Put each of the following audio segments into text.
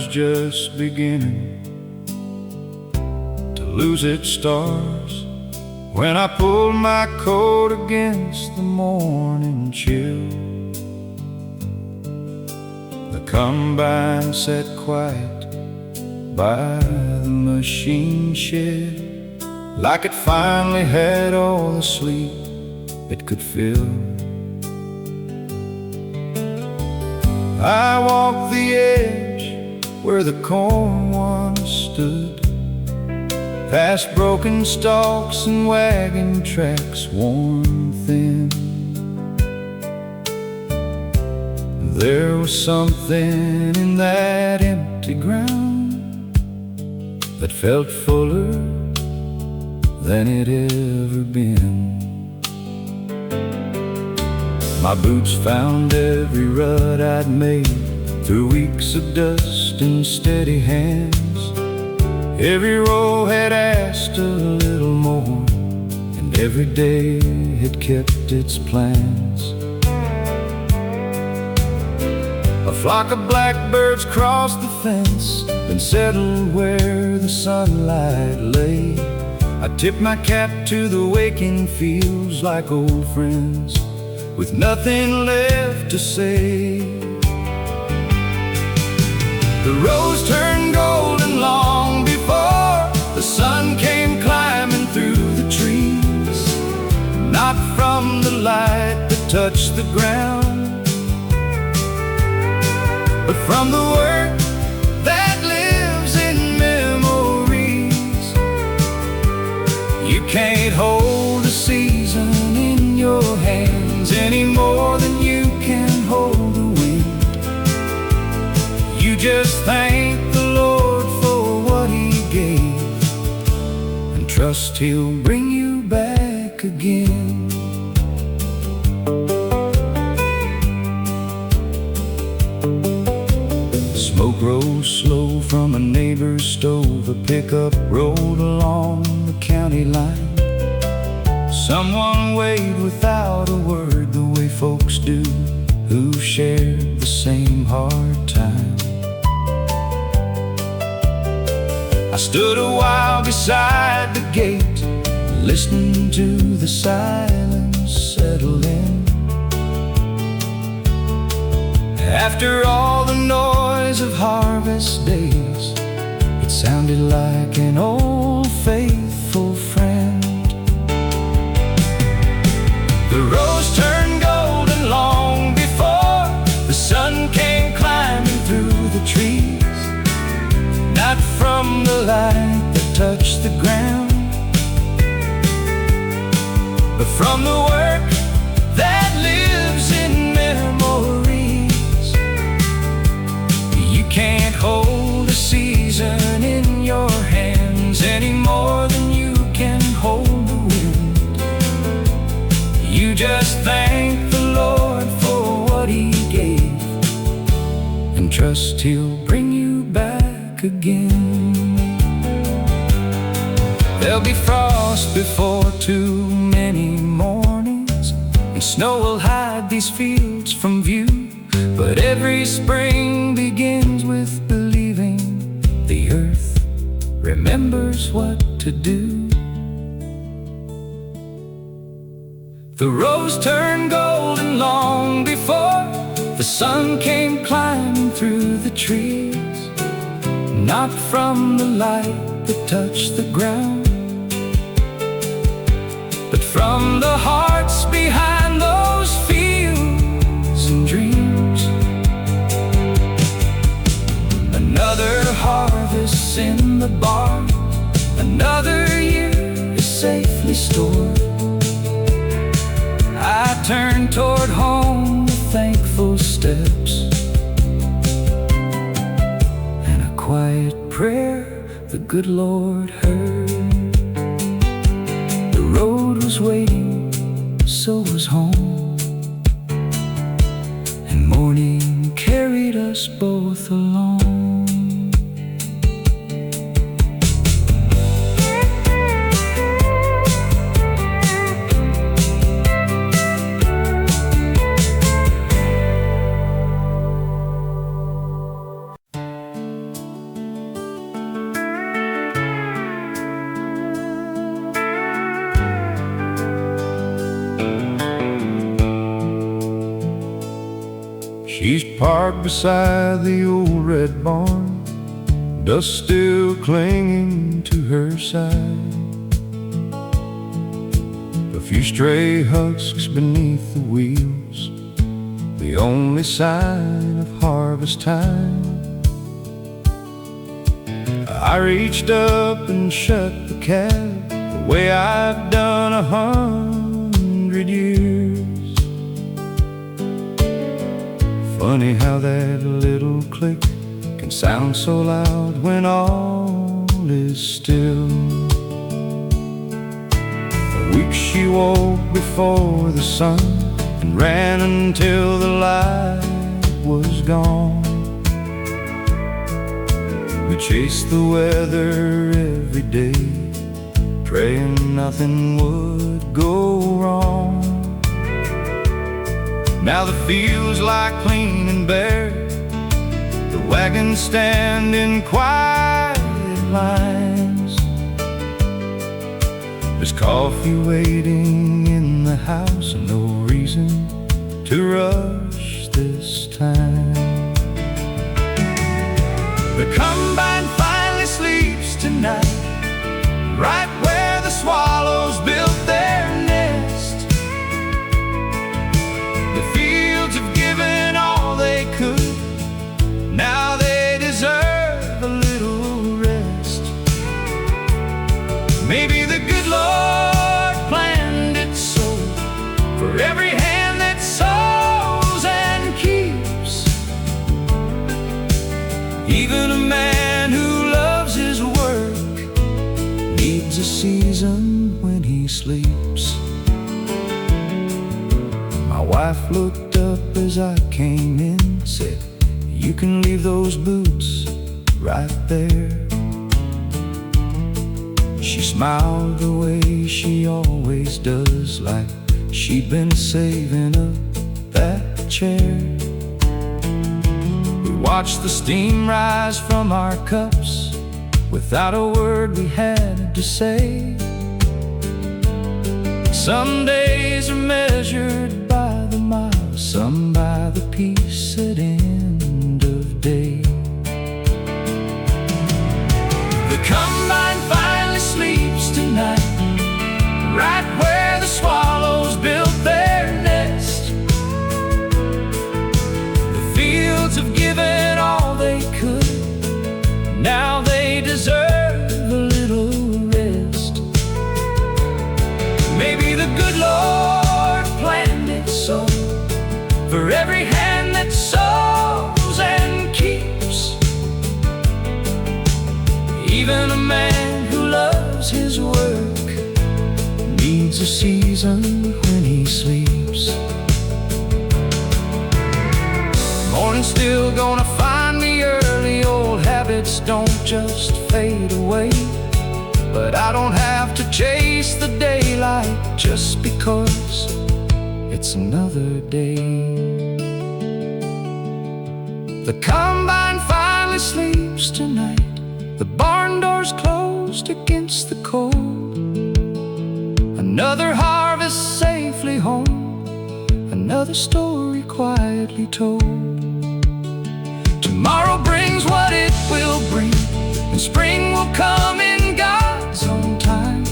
just beginning to lose its stars when I pulled my coat against the morning chill. The combine sat quiet by the machine shed, like it finally had all the sleep it could fill. I walked the edge where the corn once stood, past broken stalks and wagon tracks worn thin. There was something in that empty ground that felt fuller than it ever been. My boots found every rut I'd made through weeks of dust and steady hands. Every row had asked a little more, and every day had kept its plans. A flock of blackbirds crossed the fence and settled where the sunlight lay. I tipped my cap to the waking fields like old friends, with nothing left to say. The rose turned golden long before the sun came climbing through the trees, not from the light that touched the ground, but from the work that lives in memories. You can't hold a season in your hands any more than you can hold the wind. You just thank the Lord for what He gave, and trust He'll bring you back again. Smoke rose slow from a neighbor's stove. A pickup rolled along the county line. Someone waved without a word, the way folks do who shared the same hard time. I stood a while beside the gate, listening to the silence settle in. After all the noise of harvest days, it sounded like an old faithful friend. The rose turned golden long before the sun came climbing through the trees, not from the light that touched the ground, but from the work that lives in memories. You can't hold a season in your hands any more than you can hold the wind. You just thank the Lord for what He gave, and trust He'll bring you back again. There'll be frost before too many mornings, and snow will hide these fields from view. But every spring begins with believing the earth remembers what to do. The rose turned golden long before the sun came climbing through the trees, not from the light that touched the ground, but from the hearts behind those fields and dreams. Another harvest in the barn, another year is safely stored. I turn toward home with thankful steps and a quiet prayer the good Lord heard. The road was waiting, so was home, and morning carried us both along. She's parked beside the old red barn, dust still clinging to her side. A few stray husks beneath the wheels, the only sign of harvest time. I reached up and shut the cab the way I've done 100 years. Funny how that little click can sound so loud when all is still. A week she woke before the sun and ran until the light was gone. We chased the weather every day, praying nothing would go wrong. Now the fields lie clean and bare, the wagons stand in quiet lines. There's coffee waiting in the house and no reason to rush this time. The combine finally sleeps tonight, right where the swallows built their nest. The fields have given all they could, now they deserve a little rest. Maybe the good Lord planned it so, for every hand that sows and keeps. Even a man who loves his work needs a season when he sleeps. My wife looked up as I came in, said, "You can leave those boots right there." She smiled the way she always does, like she'd been saving up that chair. We watched the steam rise from our cups, without a word we had to say. Some days are measured by the mile, some by the peace at end of day. The combine finally sleeps tonight, right where the swallows built their nest. The fields have given all they could, now they deserve a little rest. Maybe the good Lord planned it so, for every hand that sows and keeps. Even a man who loves his work needs a season when he sleeps. Morning's still gonna find me early, old habits don't just fade away. But I don't have to chase the daylight just because it's another day. The combine finally sleeps tonight, the barn door's closed against the cold. Another harvest safely home, another story quietly told. Tomorrow brings what it will bring, and spring will come in God's own time.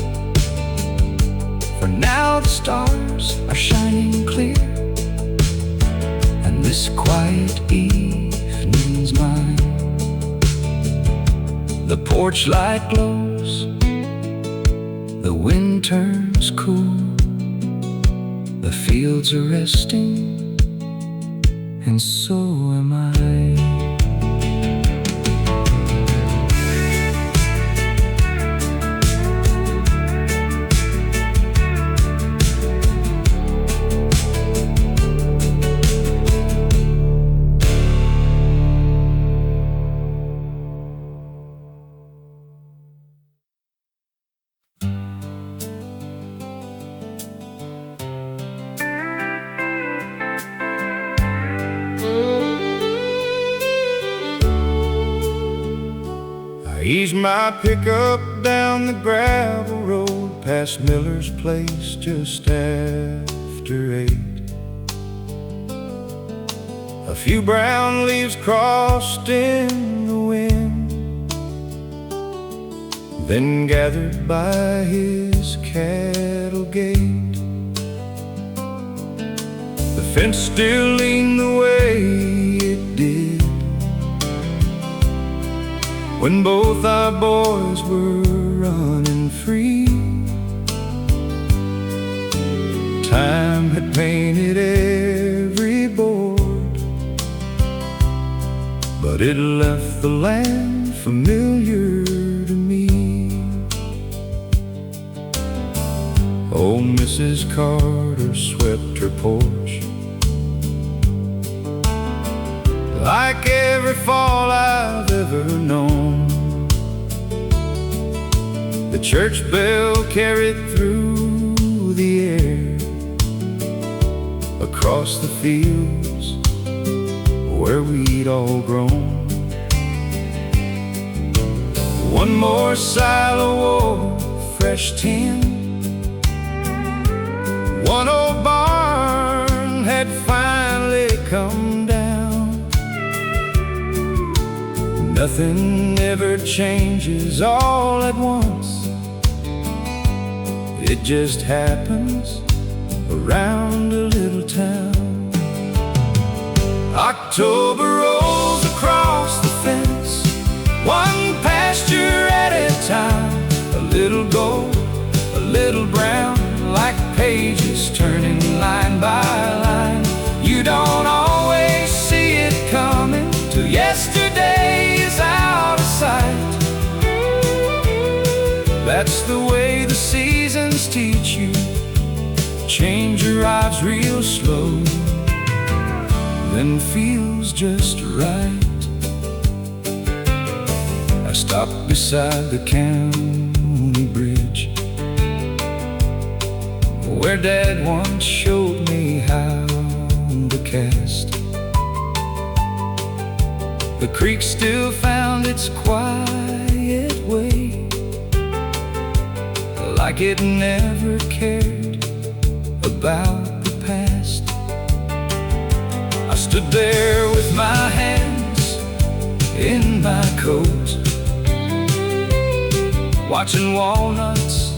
For now the stars are shining clear, and this quiet evening's mine. The porch light glows, the wind turns cool, the fields are resting, and so am I. Eased my pickup down the gravel road past Miller's place just after 8. A few brown leaves crossed in the wind, then gathered by his cattle gate. The fence still leaned the way it did when both our boys were running free. Time had painted every board, but it left the land familiar to me. Oh, Mrs. Carter swept her porch like every fall I've ever known. The church bell carried through the air across the fields where we'd all grown. One more silo of fresh tin, one old barn had finally come down. Nothing ever changes all at once, it just happens around a little town. October rolls across the fence, one pasture at a time. A little gold, a little brown, like pages turning line by line. You don't always see it coming till yesterday is out of sight. That's the way the seasons teach you. Change arrives real slow, then feels just right. I stopped beside the county bridge where Dad once showed me how to cast. The creek still found its quiet way, like it never cared about the past. I stood there with my hands in my coat, watching walnuts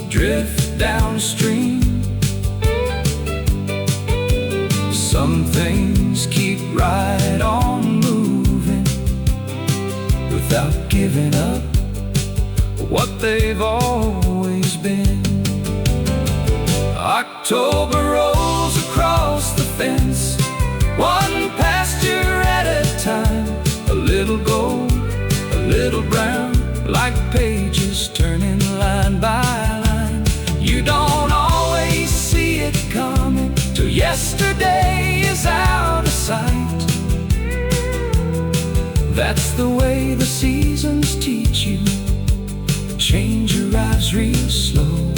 drift downstream. Some things keep right on moving without giving up what they've always been. October rolls across the fence, one pasture at a time. A little gold, a little brown, like pages turning line by line. You don't always see it coming till yesterday is out of sight. That's the way the seasons teach you. Change arrives real slow,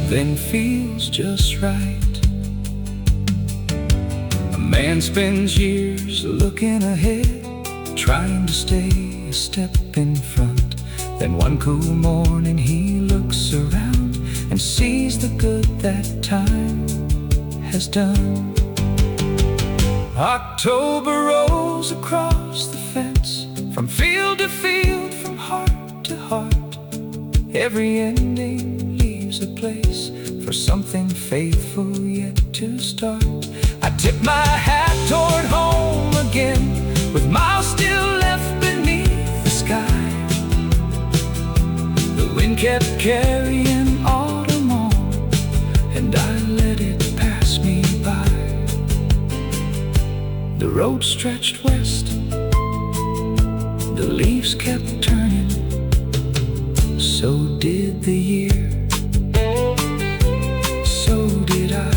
then feels just right. A man spends years looking ahead, trying to stay a step in front. Then one cool morning he looks around and sees the good that time has done. October rolls across the fence, from field to field, from heart to heart. Every ending leaves a place for something faithful yet to start. I tip my hat toward home again, with miles still left beneath the sky. The wind kept carrying autumn on, and I let it pass me by. The road stretched west, the leaves kept turning, so did the year, so did I.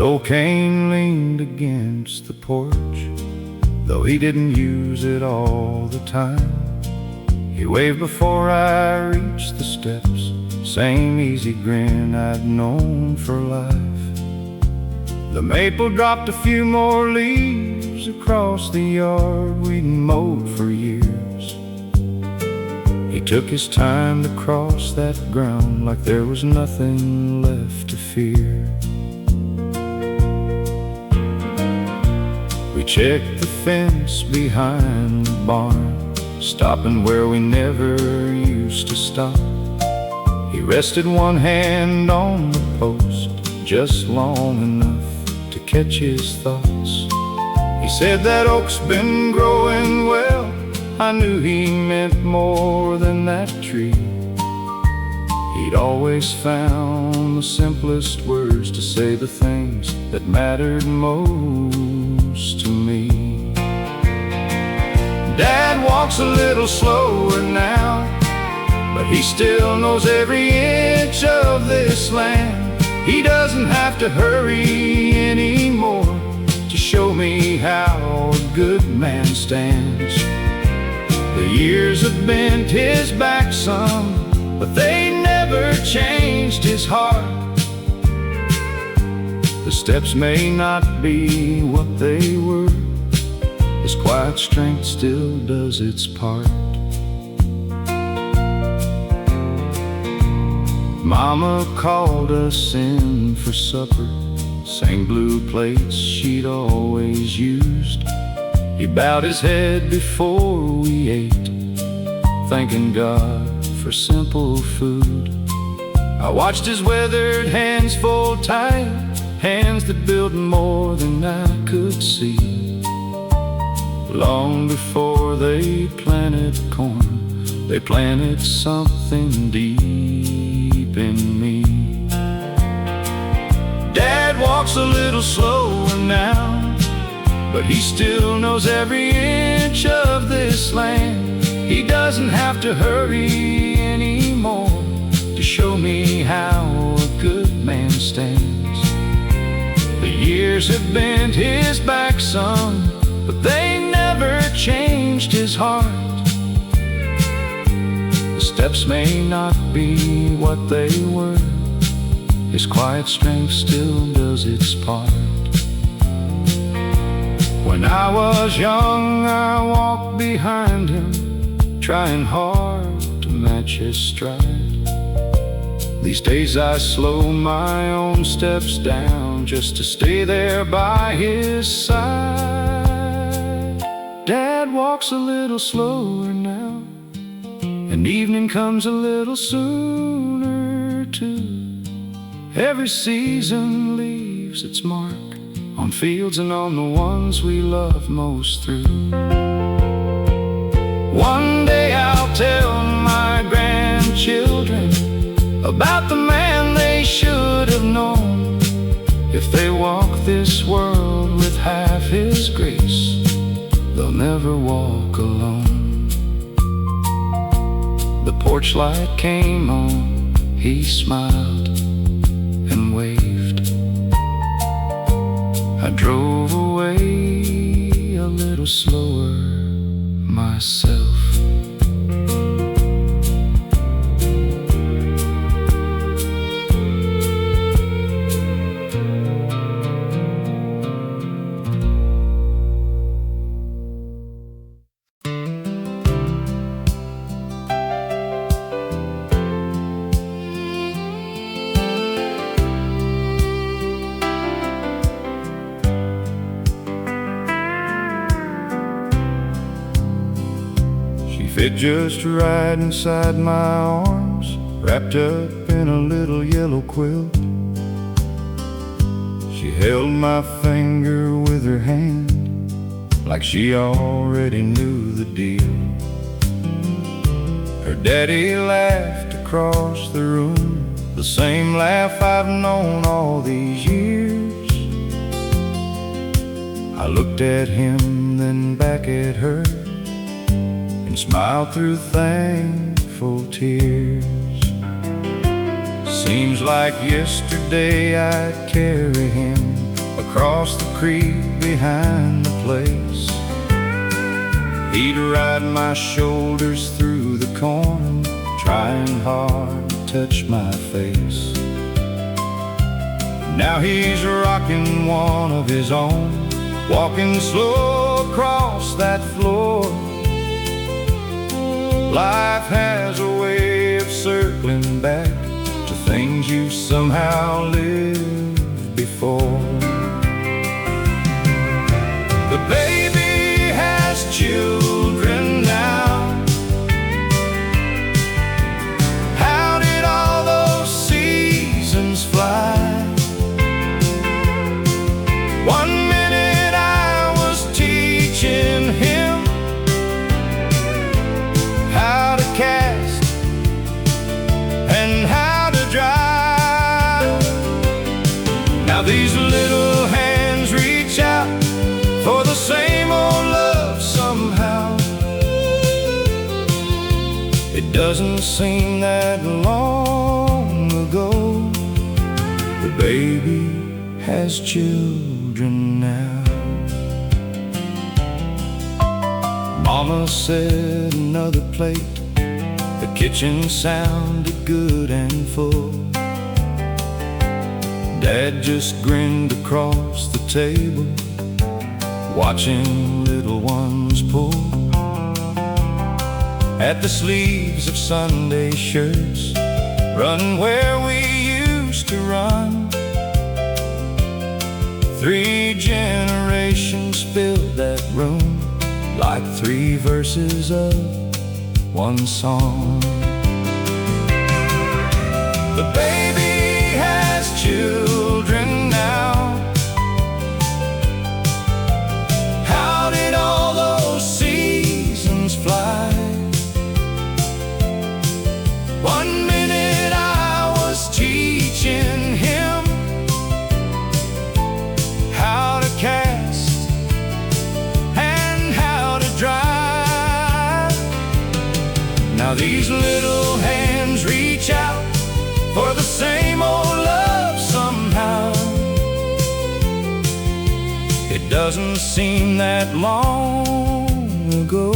Old cane leaned against the porch, though he didn't use it all the time. He waved before I reached the steps, same easy grin I'd known for life. The maple dropped a few more leaves across the yard we'd mowed for years. He took his time to cross that ground like there was nothing left to fear. We checked the fence behind the barn, stopping where we never used to stop. He rested one hand on the post, just long enough to catch his thoughts. He said that oak's been growing well. I knew he meant more than that tree. He'd always found the simplest words to say the things that mattered most to me. Dad walks a little slower now, but he still knows every inch of this land. He doesn't have to hurry anymore to show me how a good man stands. The years have bent his back some, but they never changed his heart. The steps may not be what they were, his quiet strength still does its part. Mama called us in for supper, same blue plates she'd always used. He bowed his head before we ate, thanking God for simple food. I watched his weathered hands fold tight, hands that built more than I could see. Long before they planted corn, they planted something deep in me. Dad walks a little slower now, but he still knows every inch of this land. He doesn't have to hurry anymore to show me how a good man stands. The years have bent his back some, but they never changed his heart. The steps may not be what they were, his quiet strength still does its part. When I was young, I walked behind him, trying hard to match his stride. These days I slow my own steps down just to stay there by his side. Dad walks a little slower now, and evening comes a little sooner too. Every season leaves its mark on fields and on the ones we love most through. One day I'll tell my grandchildren about the man they should have known. If they walk this world with half his grace, they'll never walk alone. The porch light came on, he smiled and waved. I drove away a little slower myself. Fit just right inside my arms, wrapped up in a little yellow quilt. She held my finger with her hand, like she already knew the deal. Her daddy laughed across the room, the same laugh I've known all these years. I looked at him, then back at her, and smiled through thankful tears. Seems like yesterday I'd carry him across the creek behind the place. He'd ride my shoulders through the corn, trying hard to touch my face. Now he's rocking one of his own, walking slow across that floor. Life has a way of circling back to things you somehow lived before. The baby has children now. How did all those seasons fly? One minute I was teaching him how to cast and how to drive. Now these little hands reach out for the same old love somehow. It doesn't seem that long ago the baby has children now. Mama said another plate. The kitchen sounded good and full. Dad just grinned across the table, watching little ones pull at the sleeves of Sunday shirts, run where we used to run. 3 generations filled that room like 3 verses of one song. The baby has children now. How did all those seasons fly? One minute I was teaching him how to cast and how to drive. Now these little hands reach out for the same old love somehow. It doesn't seem that long ago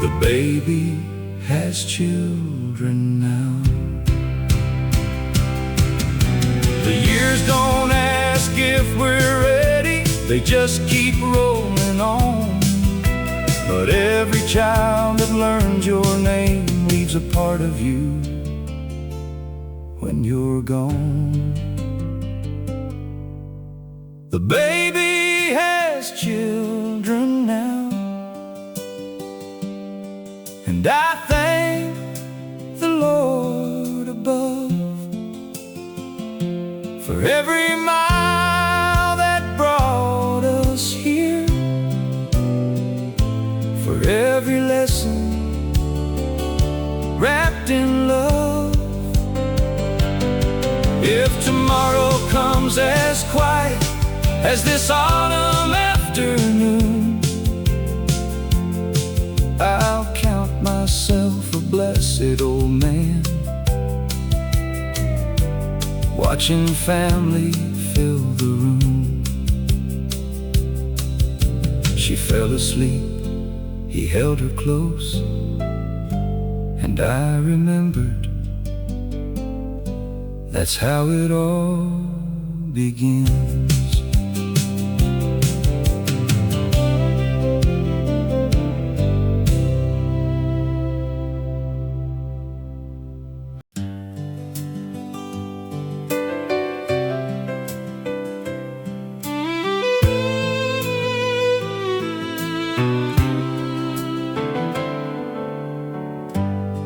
the baby has children now. The years don't ask if we're ready, they just keep rolling on. But every child that learns your name leaves a part of you when you're gone. The baby has children now, and I thank the Lord above for every mile that brought us here, for every lesson wrapped in love. If tomorrow comes as quiet as this autumn afternoon, I'll count myself a blessed old man, watching family fill the room. She fell asleep, he held her close, and I remembered that's how it all begins.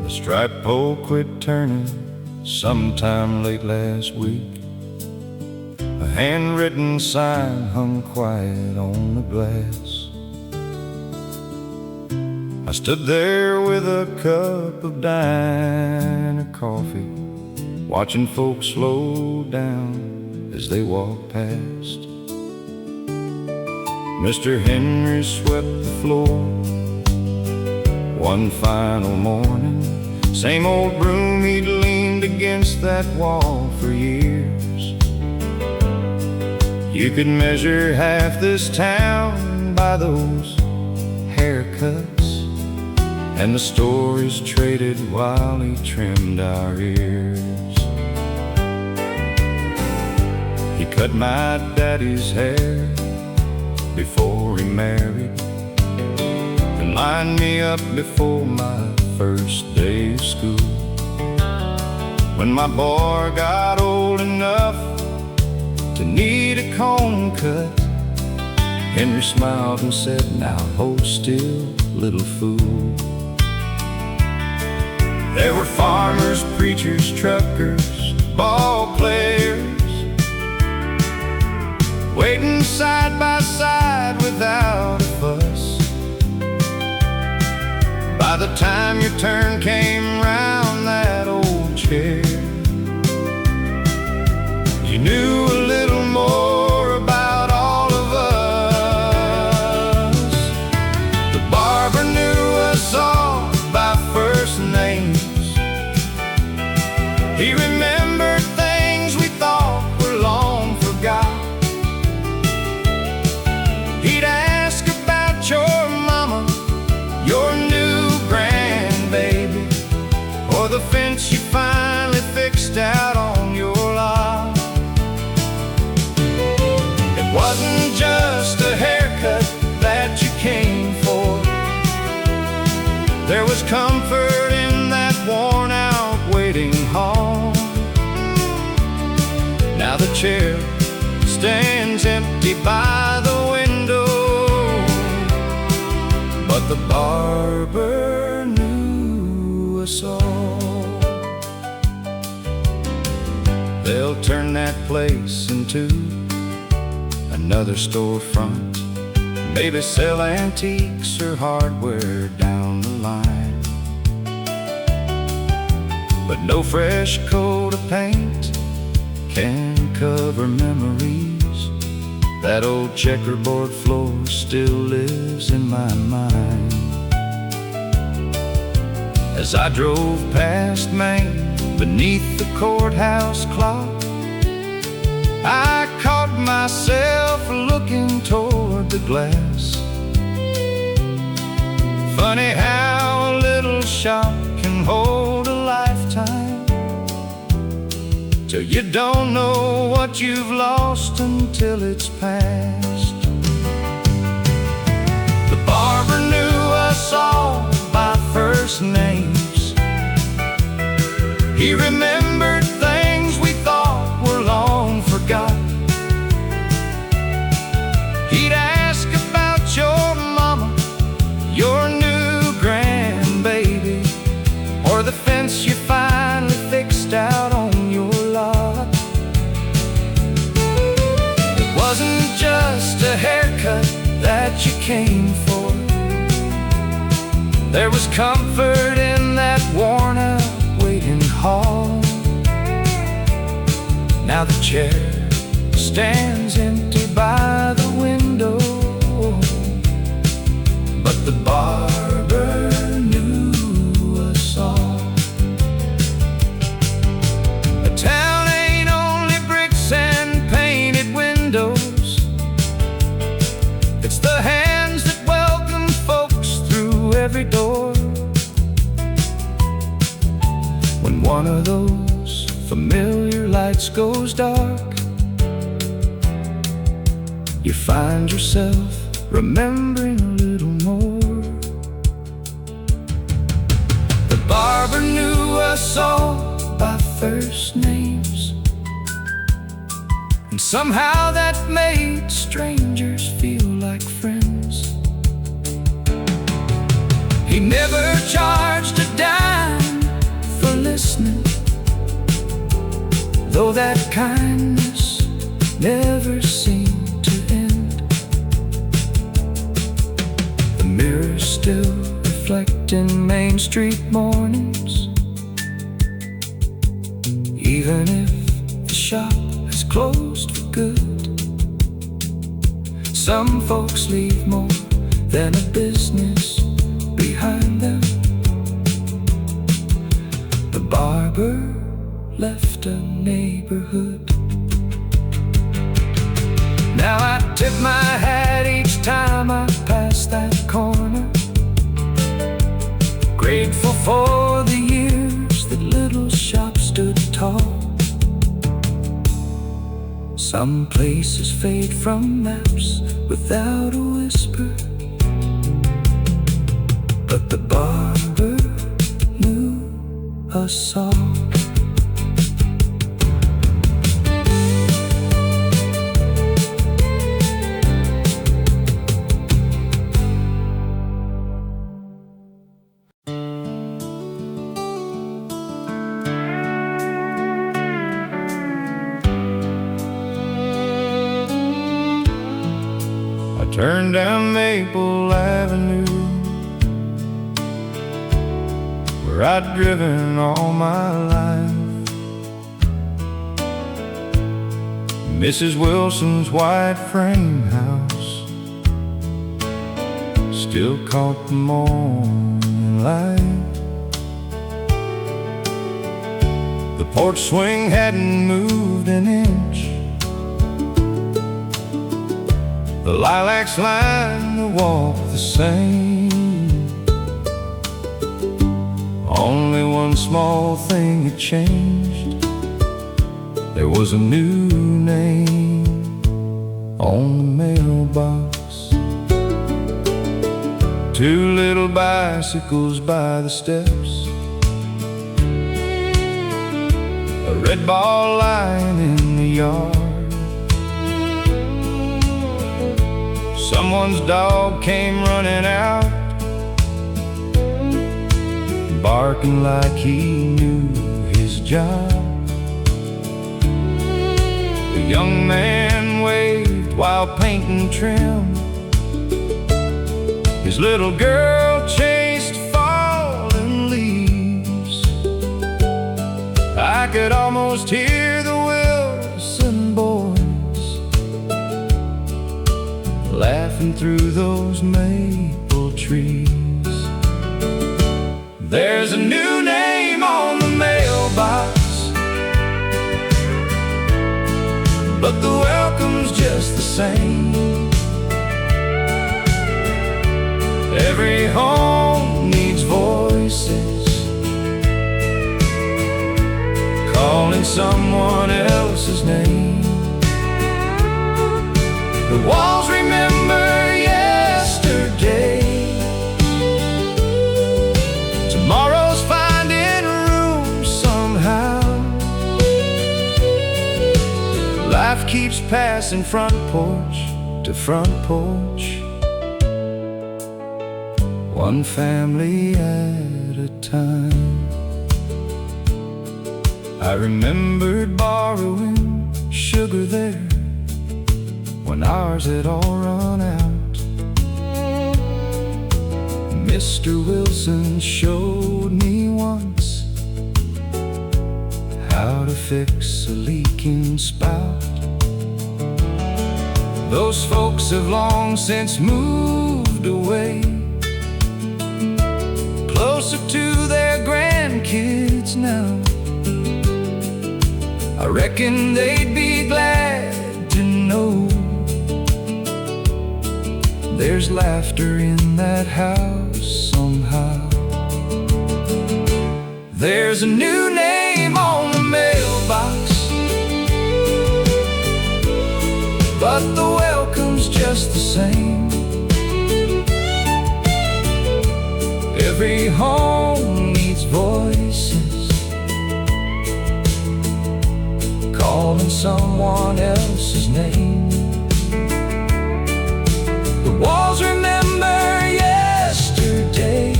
The striped pole quit turning sometime late last week. A handwritten sign hung quiet on the glass. I stood there with a cup of diner coffee, watching folks slow down as they walked past. Mr. Henry swept the floor one final morning, same old broom he'd leaned against that wall for years. You could measure half this town by those haircuts. and the stories traded while he trimmed our ears. He cut my daddy's hair before he married, and lined me up before my first day of school. When my boy got old enough to need a comb cut, Henry smiled and said, "Now hold still, little fool." There were farmers, preachers, truckers, ball players, waiting side by side without a fuss. By the time your turn came round that old chair, you knew a little more about all of us. The barber knew us all by first names. He remembered things we thought were long forgot. He'd ask about your mama, your new grandbaby, or the fence you finally fixed out on your lot. It wasn't just a haircut that you came for. There was comfort in that worn-out waiting hall. Now the chair stands empty by the window, but the barber knew us all. They'll turn that place into another storefront, maybe sell antiques or hardware down the line. But no fresh coat of paint can cover memories. That old checkerboard floor still lives in my mind. As I drove past Main beneath the courthouse clock, I caught myself looking toward the glass. Funny how a little shop can hold a lifetime, till you don't know what you've lost until it's past. The barber knew us all by first names. He remembered things we thought were long forgot. He'd ask about your mama, your new grandbaby, or the fence you finally fixed out on your lot. It wasn't just a haircut that you came for. There was comfort in that worn-out waiting hall. Now the chair stands empty by the window, but the barber knew us all. A town ain't only bricks and painted windows. It's the hands that welcome folks through every door. When one of those familiar lights goes dark, you find yourself remembering a little more. The barber knew us all by first names, and somehow that made strangers feel like friends. He never charged a dime for listening, though that kindness never seemed to end. The mirror still reflecting Main Street mornings, even if the shop has closed for good. Some folks leave more than a business behind them. The barber left a neighborhood. Now I tip my hat each time I pass that corner. Some places fade from maps without a whisper, but the barber knew us all. Turned down Maple Avenue, where I'd driven all my life. Mrs. Wilson's white frame house still caught the morning light. The porch swing hadn't moved an inch, the lilacs line the walk the same. Only one small thing had changed. There was a new name on the mailbox. Two little bicycles by the steps, a red ball lying in the yard. Someone's dog came running out, barking like he knew his job. The young man waved while painting trim. His little girl chased falling leaves. I could almost hear the Wilson boys laughing through those maple trees. There's a new name on the mailbox, but the welcome's just the same. Every home needs voices calling someone else's name. The walls remember yesterday. Tomorrow's finding room somehow. Life keeps passing front porch to front porch, one family at a time. I remembered borrowing sugar there when ours had all run out. Mr. Wilson showed me once how to fix a leaking spout. Those folks have long since moved away, closer to their grandkids now. I reckon they'd be glad to know there's laughter in that house somehow. There's a new name on the mailbox, but the welcome's just the same. Every home needs voices calling someone else's name. The walls remember yesterday.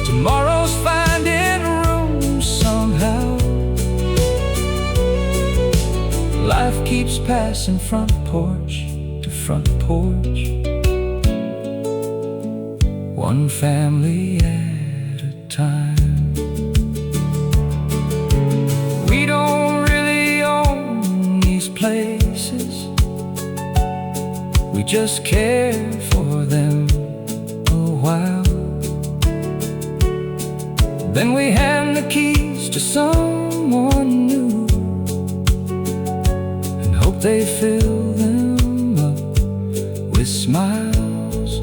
Tomorrow's finding room somehow. Life keeps passing front porch to front porch, one family at a time. We don't really own these places, we just care for them a while. Then we hand the keys to someone new and hope they fill them up with smiles.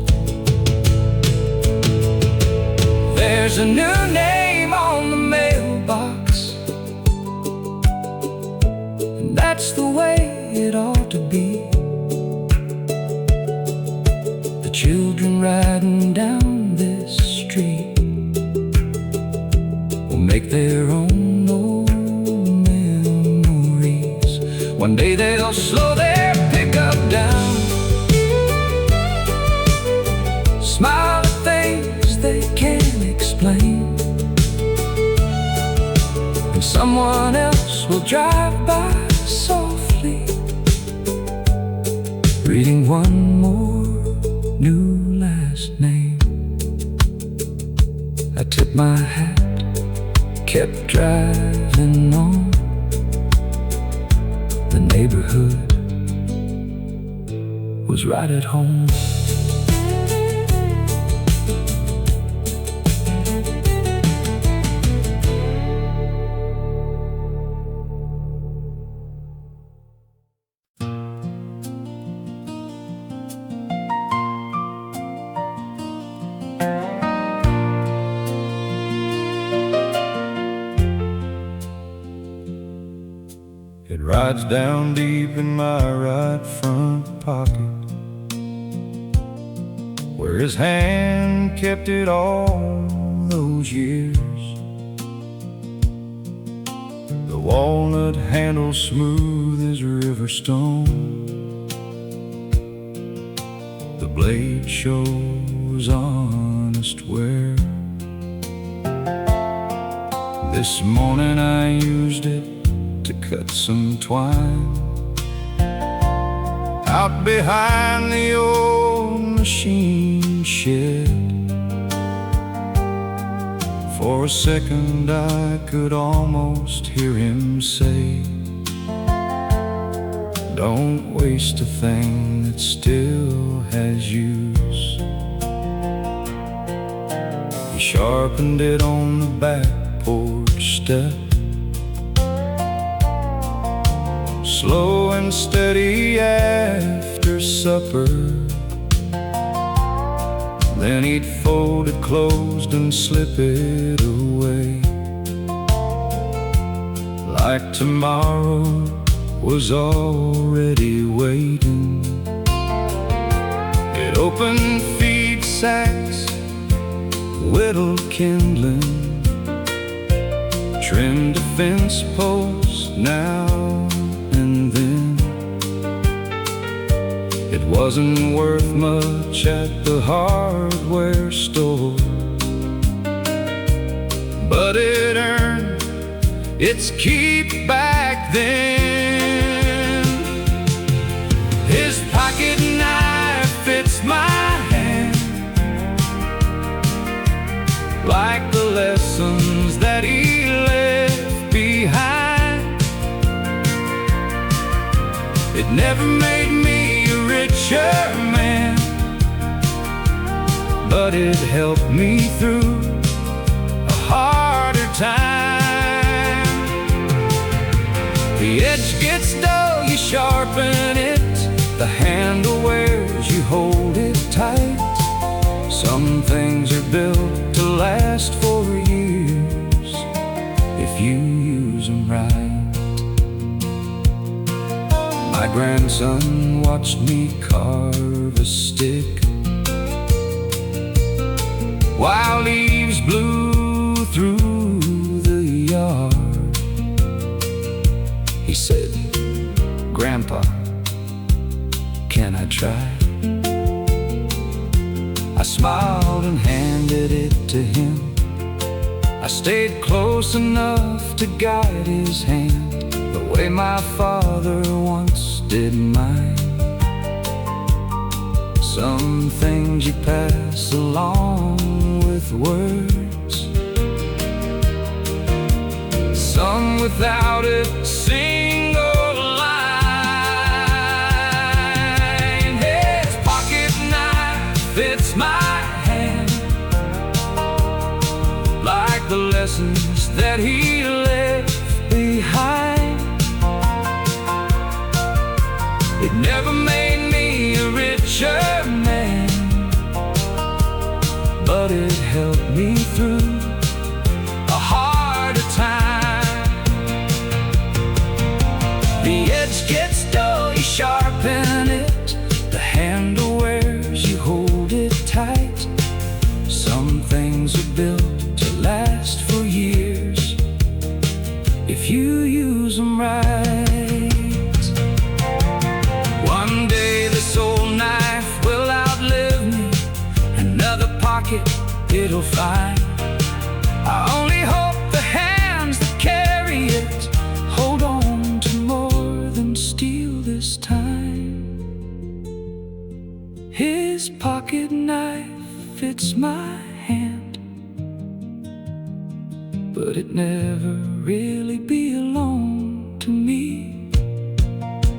There's a new name on the mailbox, just the way it ought to be. The children riding down this street will make their own old memories. One day they'll slow their pickup down, smile at things they can't explain, and someone else will drive by softly, reading one more new last name. I tipped my hat, kept driving on. The neighborhood was right at home. It rides down deep in my right front pocket, where his hand kept it all those years. The walnut handle smooth as river stone, the blade shows honest wear. This morning I used it to cut some twine out behind the old machine shed. For a second I could almost hear him say, don't waste a thing that still has use. He sharpened it on the back porch step, slow and steady after supper. Then he'd fold it closed and slip it away, like tomorrow was already waiting. It opened feed sacks, whittled kindling, trimmed a fence post now and then. It wasn't worth much at the hardware store, but it earned its keep back then. His pocket knife fits my hand, like the lessons that he left behind. It never made me a richer man, but it helped me through a harder time. The edge gets dull, you sharpen it, the handle wears, you hold it tight. Some things are built to last for years if you use them right. My grandson watched me carve a stick while leaves blew through the yard. He said, "Grandpa, can I try?" I smiled and handed it to him. I stayed close enough to guide his hand, the way my father once did mine. Some things you pass along with words, some without a single line. His pocket knife fits my hand, like the lessons that he left behind. It never made me a richer man, but it helped me through a harder time. The edge gets dull, you sharpen it. The handle wears, you hold it tight. Some things are built to last for years if you use them right. One day this old knife will outlive me, another pocket it'll find. I only hope the hands that carry it hold on to more than steel this time. His pocket knife fits my hand, but it never really belonged to me.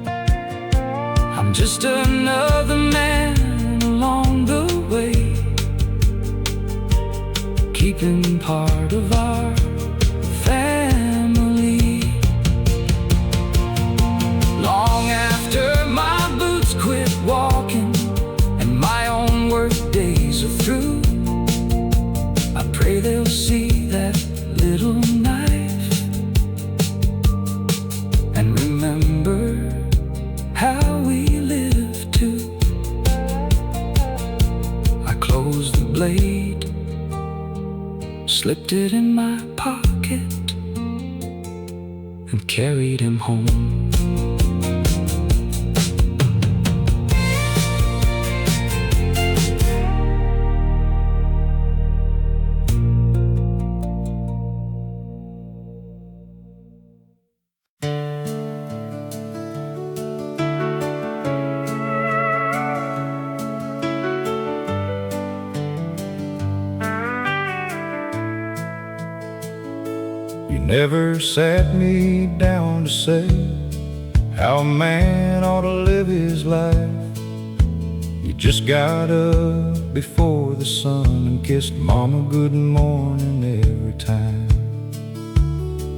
I'm just another man along the way, keeping part of our family. Long after my boots quit walking and my own work days are through, I pray they'll see that little knife and remember how we lived too. I closed the blade, slipped it in my pocket, and carried him home. You never sat me down to say how a man ought to live his life. You just got up before the sun and kissed mama good morning every time.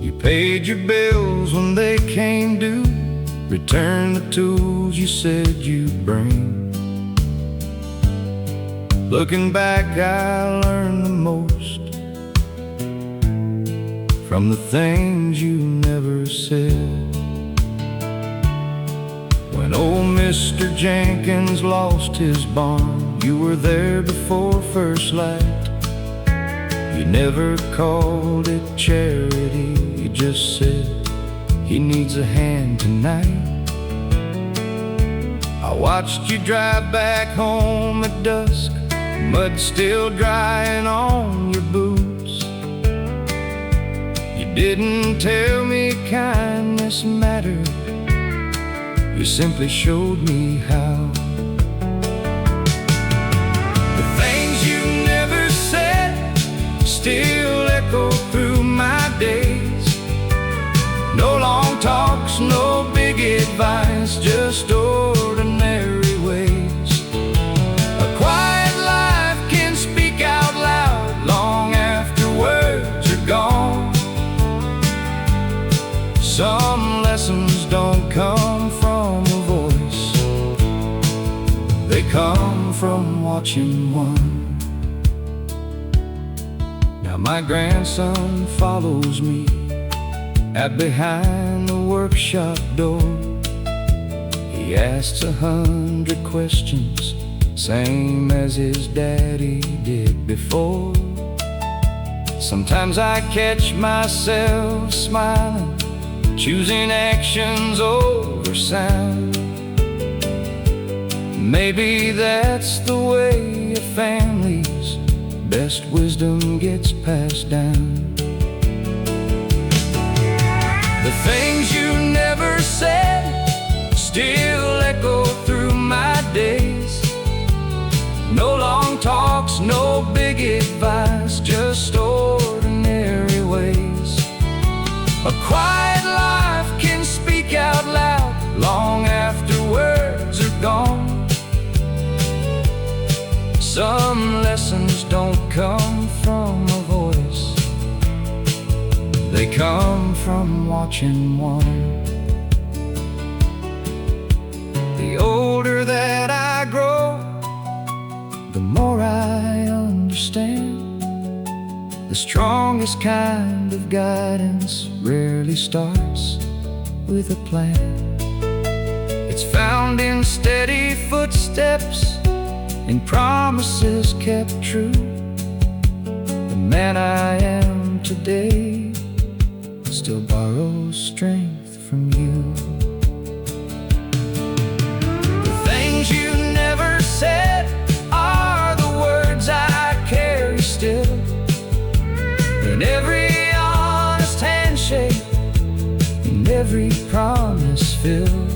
You paid your bills when they came due, returned the tools you said you'd bring. Looking back, I learned the most from the things you never said. When old Mr. Jenkins lost his barn, you were there before first light. You never called it charity, you just said he needs a hand tonight. I watched you drive back home at dusk, mud still drying on your boots. Didn't tell me kindness mattered, you simply showed me how. The things you never said still echo through my days. No long talks, no big advice, just ordinary ways. A quiet life can speak out loud long after words are gone. Some lessons don't come from a voice, they come from watching one. Now my grandson follows me out behind the workshop door. He asks 100 questions, same as his daddy did before. Sometimes I catch myself smiling, choosing actions over sound. Maybe that's the way a family's best wisdom gets passed down. The things you never said still echo through my days. No long talks, no big advice, just ordinary ways. A quiet life can speak out loud long after words are gone. Some lessons don't come from a voice, they come from watching one. The older that I grow, the more I understand. The strongest kind of guidance rarely starts with a plan. steps and promises kept true. The man I am today still borrows strength from you. The things you never said are the words I carry still, in every honest handshake, in every promise filled.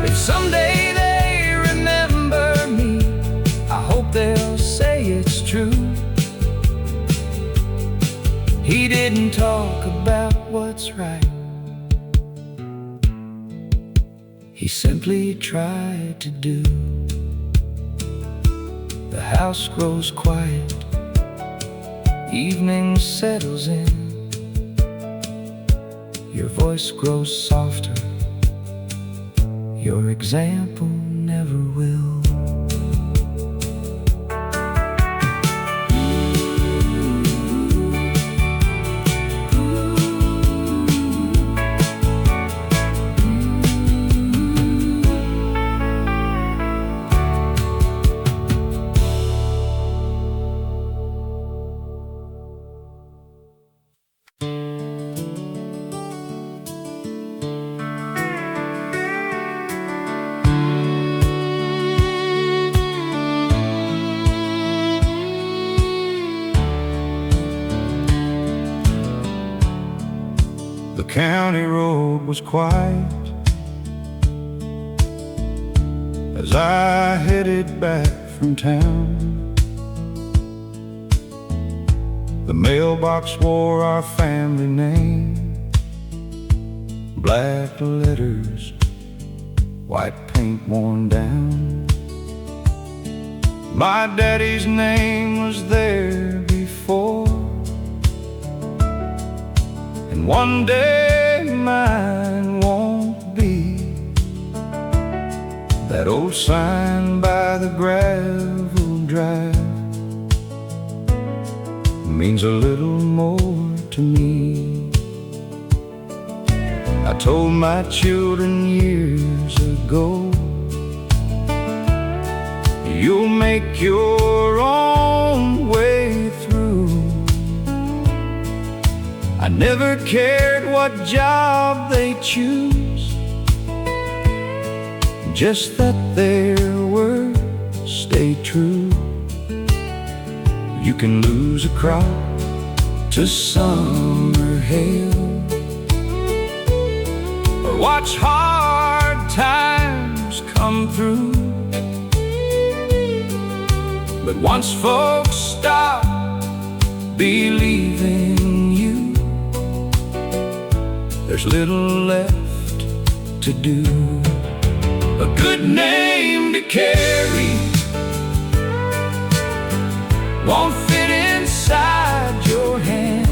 If someday they remember me, I hope they'll say it's true. He didn't talk about what's right, he simply tried to do. The house grows quiet, evening settles in. Your voice grows softer, your example never will. The county road was quiet as I headed back from town. The mailbox wore our family name, black letters, white paint worn down. My daddy's name was there before, and one day mine won't be. That old sign by the gravel drive means a little more to me. I told my children years ago, you'll make your own way through. I never cared what job they choose, just that their words stay true. You can lose a crop to summer hail, or watch hard times come through. But once folks stop believing you, there's little left to do. A good name to carry won't fit inside your hand.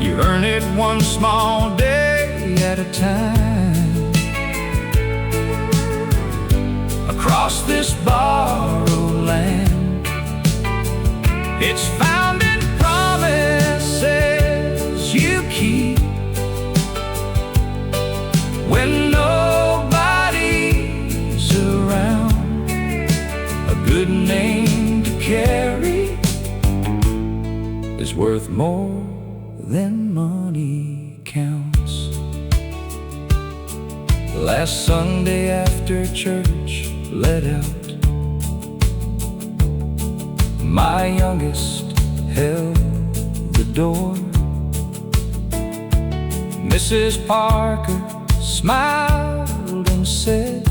You earn it one small day at a time. Across this borrowed land, it's found in promises you keep when nobody's around. A good name to carry is worth more than money counts. Last Sunday after church let out, my youngest held the door. Mrs. Parker smiled and said,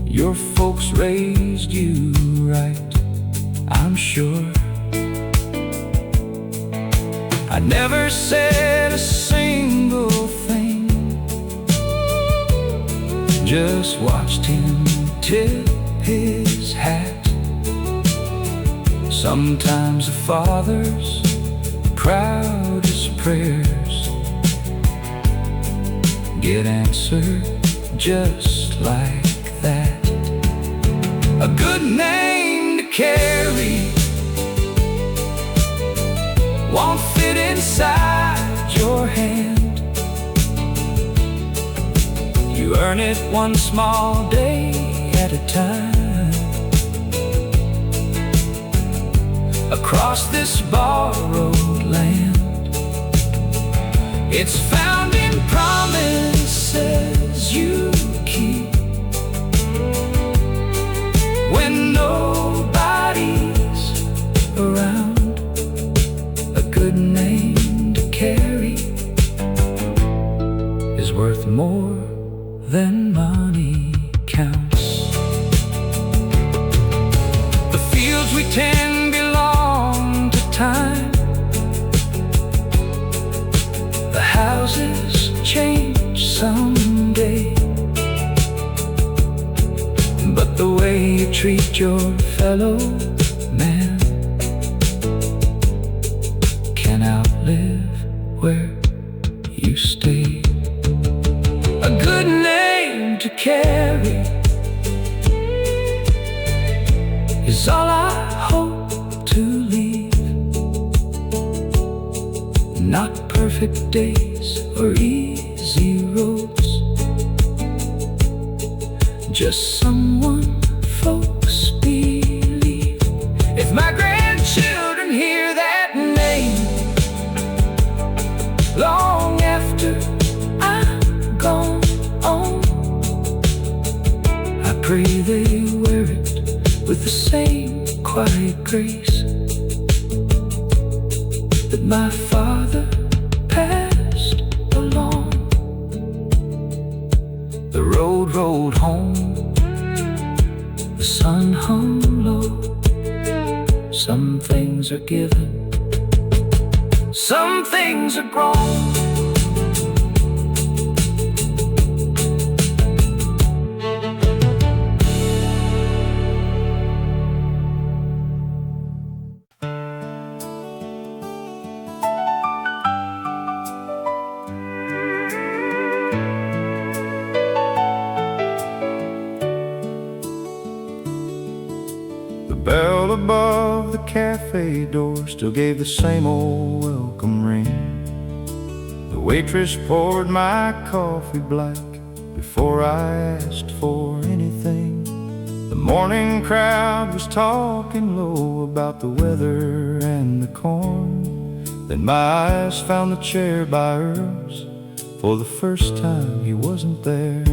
your folks raised you right, I'm sure. I never said a single thing, just watched him tip his hat. Sometimes a father's proudest prayers get answered just like that. A good name to carry won't fit inside your hand. You earn learn it one small day at a time. Across this borrowed land, it's found in promises you keep. When nobody's around, a good name to carry is worth more than money counts. The fields we tend belong to time. The houses change someday, but the way you treat your fellow man can outlive where you stay. A good name to carry is all I hope to leave. Not perfect days or easy roads, just someone folks believe. If my grandchildren hear that name long after I'm gone on, I pray they wear it with the same quiet grace that my father passed along. The road rolled home, the sun hung low. Some things are given, some things are grown. The bell above the cafe door still gave the same old welcome ring. The waitress poured my coffee black before I asked for anything. The morning crowd was talking low about the weather and the corn. Then my eyes found the chair by Earl's. For the first time he wasn't there.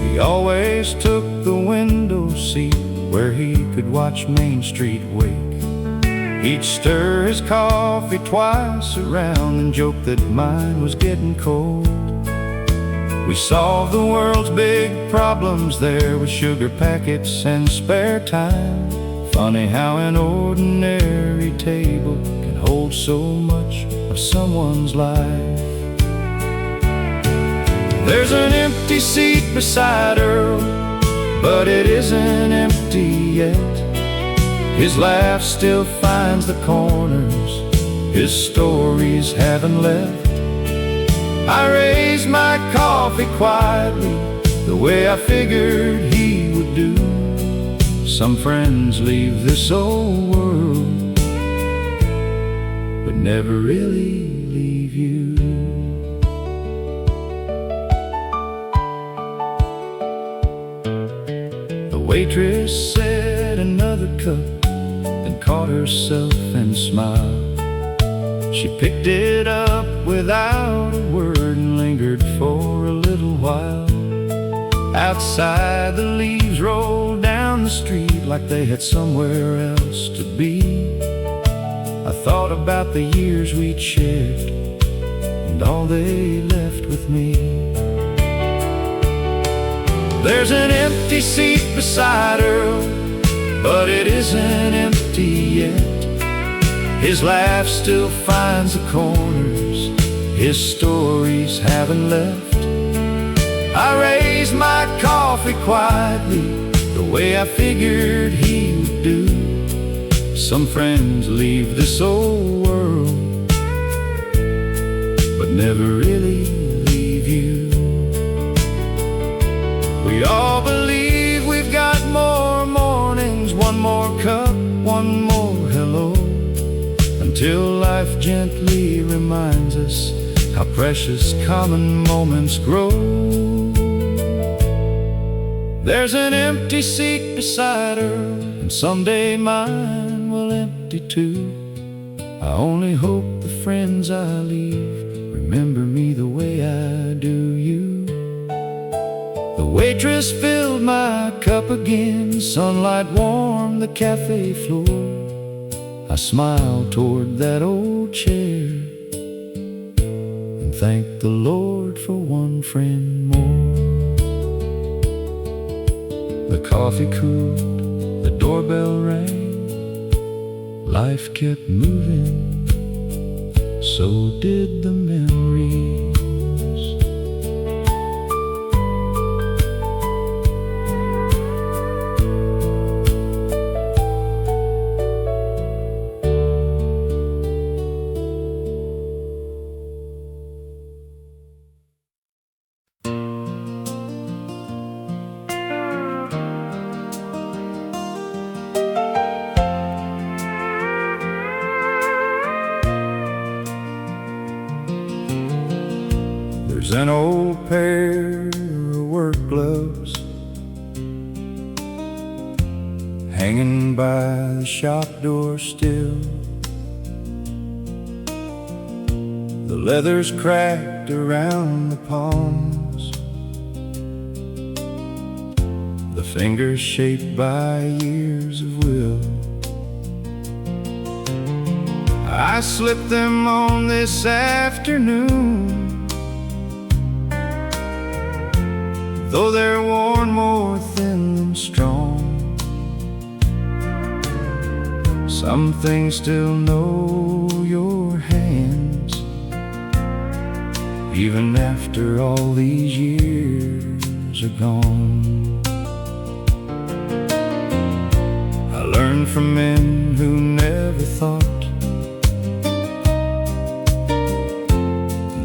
He always took the window seat where he could watch Main Street wake. He'd stir his coffee twice around and joke that mine was getting cold. We solved the world's big problems there with sugar packets and spare time. Funny how an ordinary table can hold so much of someone's life. There's an empty seat beside Earl, but it isn't empty yet. His laugh still finds the corners, his stories haven't left. I raised my coffee quietly, the way I figured he would do. Some friends leave this old world, but never really leave you. The waitress said another cup, then caught herself and smiled. She picked it up without a word and lingered for a little while. Outside the leaves rolled down the street like they had somewhere else to be. I thought about the years we'd shared and all they left with me. There's an empty seat beside Earl, but it isn't empty yet. His laugh still finds the corners, his stories haven't left. I raised my coffee quietly, the way I figured he would do. Some friends leave this old world, but never really leave you. We all believe we've got more mornings, one more cup, one more hello, until life gently reminds us how precious common moments grow. There's an empty seat beside her, and someday mine will empty too. I only hope the friends I leave remember me the way I do you. The waitress filled my cup again, sunlight warmed the cafe floor. I smiled toward that old chair and thanked the Lord for one friend more. The coffee cooled, the doorbell rang, life kept moving, so did the memories. There's an old pair of work gloves hanging by the shop door still. The leather's cracked around the palms, the fingers shaped by years of will. I slipped them on this afternoon, though they're worn more thin than strong. Some things still know your hands, even after all these years are gone. I learned from men who never thought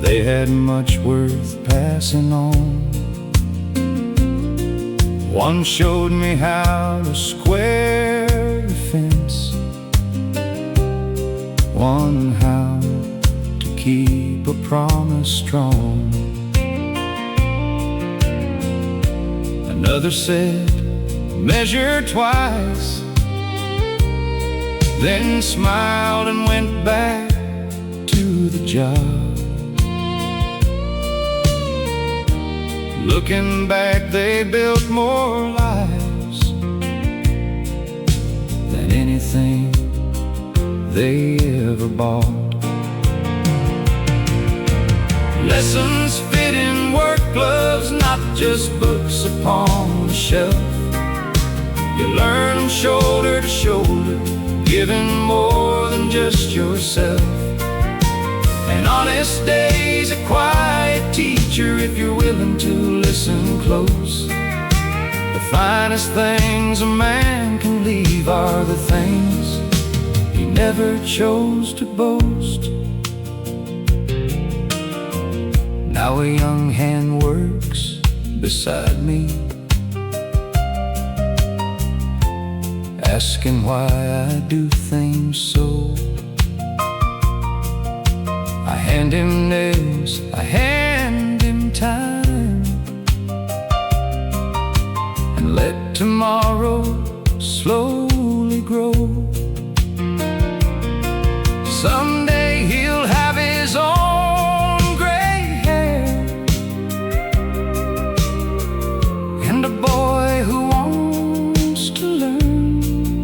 they had much worth passing on. One showed me how to square the fence, one how to keep a promise strong. Another said, measure twice, then smiled and went back to the job. Looking back, they built more lives than anything they ever bought. Lessons fit in work gloves, not just books upon the shelf. You learn them shoulder to shoulder, giving more than just yourself. An honest day's a quiet teacher if you're willing to listen close. The finest things a man can leave are the things he never chose to boast. Now a young hand works beside me, asking why I do things so. I hand him nails, I hand him time, and let tomorrow slowly grow. Someday he'll have his own gray hair, and a boy who wants to learn.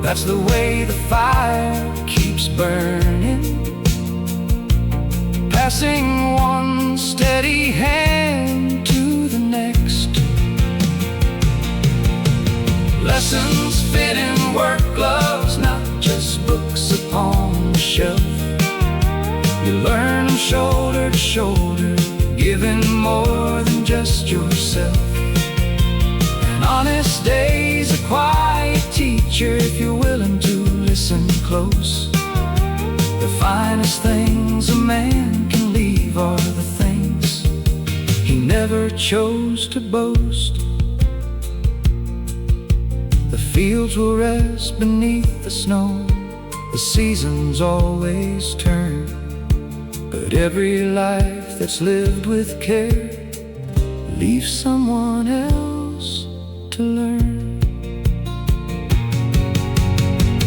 That's the way the fire keeps burning, passing one steady hand to the next. Lessons fit in work gloves, not just books upon the shelf. You learn them shoulder to shoulder, giving more than just yourself. An honest day's a quiet teacher if you're willing to listen close. The finest things a man can leave are the things he never chose to boast. The fields will rest beneath the snow, the seasons always turn, but every life that's lived with care leaves someone else to learn.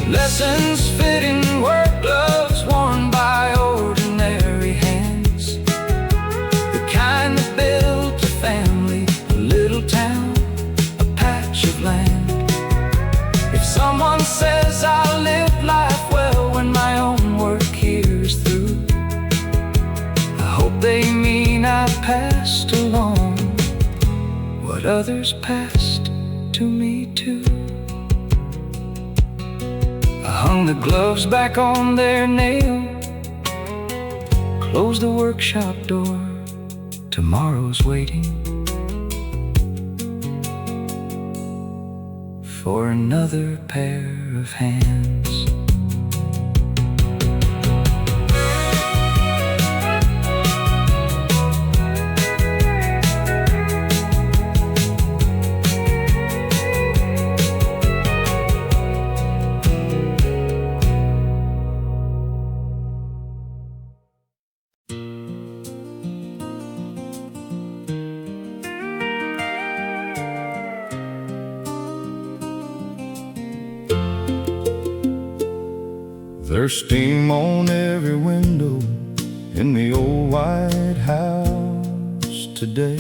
Lessons fit in work gloves worn by ordinary hands, the kind that built a family, a little town, a patch of land. If someone says I lived life well when my own work here is through, I hope they mean I passed along what others passed to me too. I hung the gloves back on their nail, closed the workshop door, tomorrow's waiting for another pair of hands. There's steam on every window in the old White House today.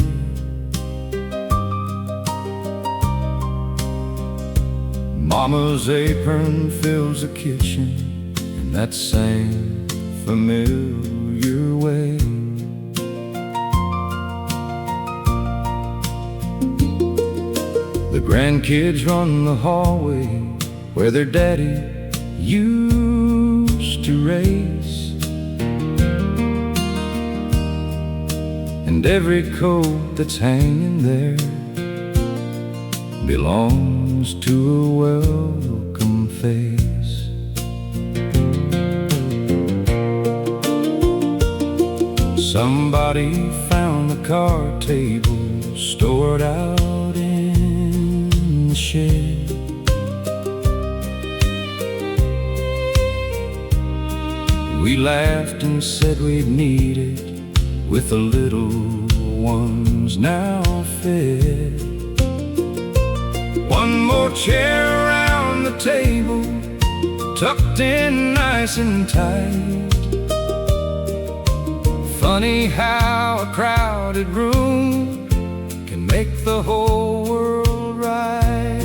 Mama's apron fills the kitchen in that same familiar way. The grandkids run the hallway where their daddy used to race, and every coat that's hanging there belongs to a welcome face. Somebody found the card table stored out in the shed. We laughed and said we'd need it with the little ones now fed. One more chair around the table, tucked in nice and tight. Funny how a crowded room can make the whole world right.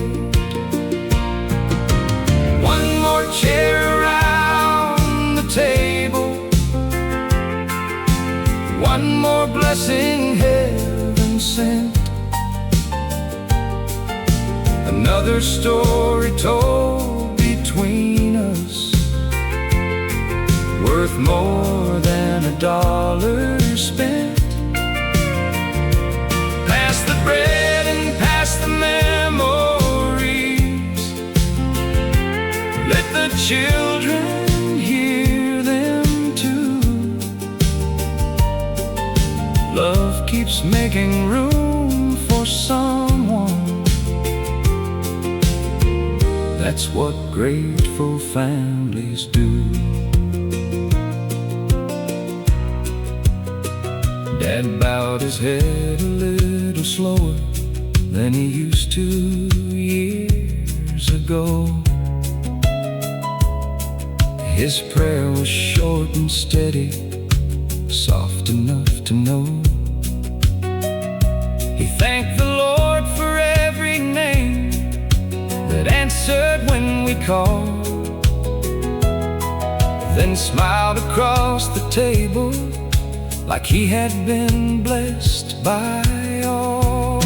One more chair around the table, one more blessing heaven sent, another story told between us, worth more than $1 spent. Pass the bread and pass the memories, let the children hear them too. Love keeps making room for someone, that's what grateful families do. Dad bowed his head a little slower than he used to years ago. His prayer was short and steady, soft enough to know. He thanked the Lord for every name that answered when we called, then smiled across the table like he had been blessed by all.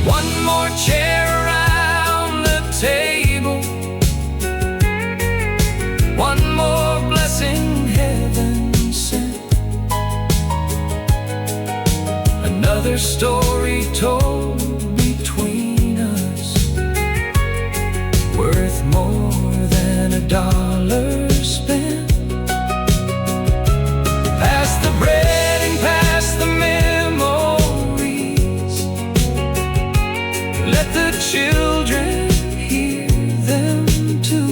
One more chair around the table, one more blessing heaven sent, another story told between us, worth more than $1 spent. Pass the bread and pass the memories, let the children hear them too.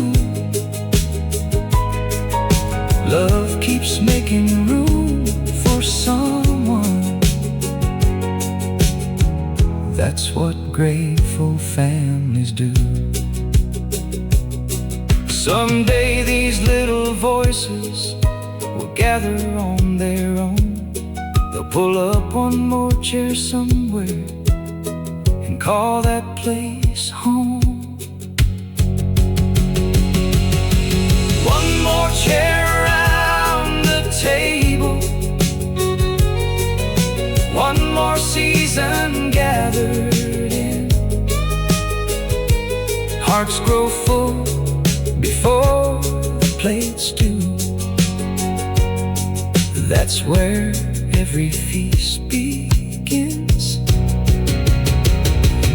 keeps making room for someone. That's what grateful families do. Someday these little voices will gather on their own. They'll pull up one more chair somewhere and call that place home. One more chair around the table, one more season gathered in. Hearts grow full before the plates do. That's where every feast begins.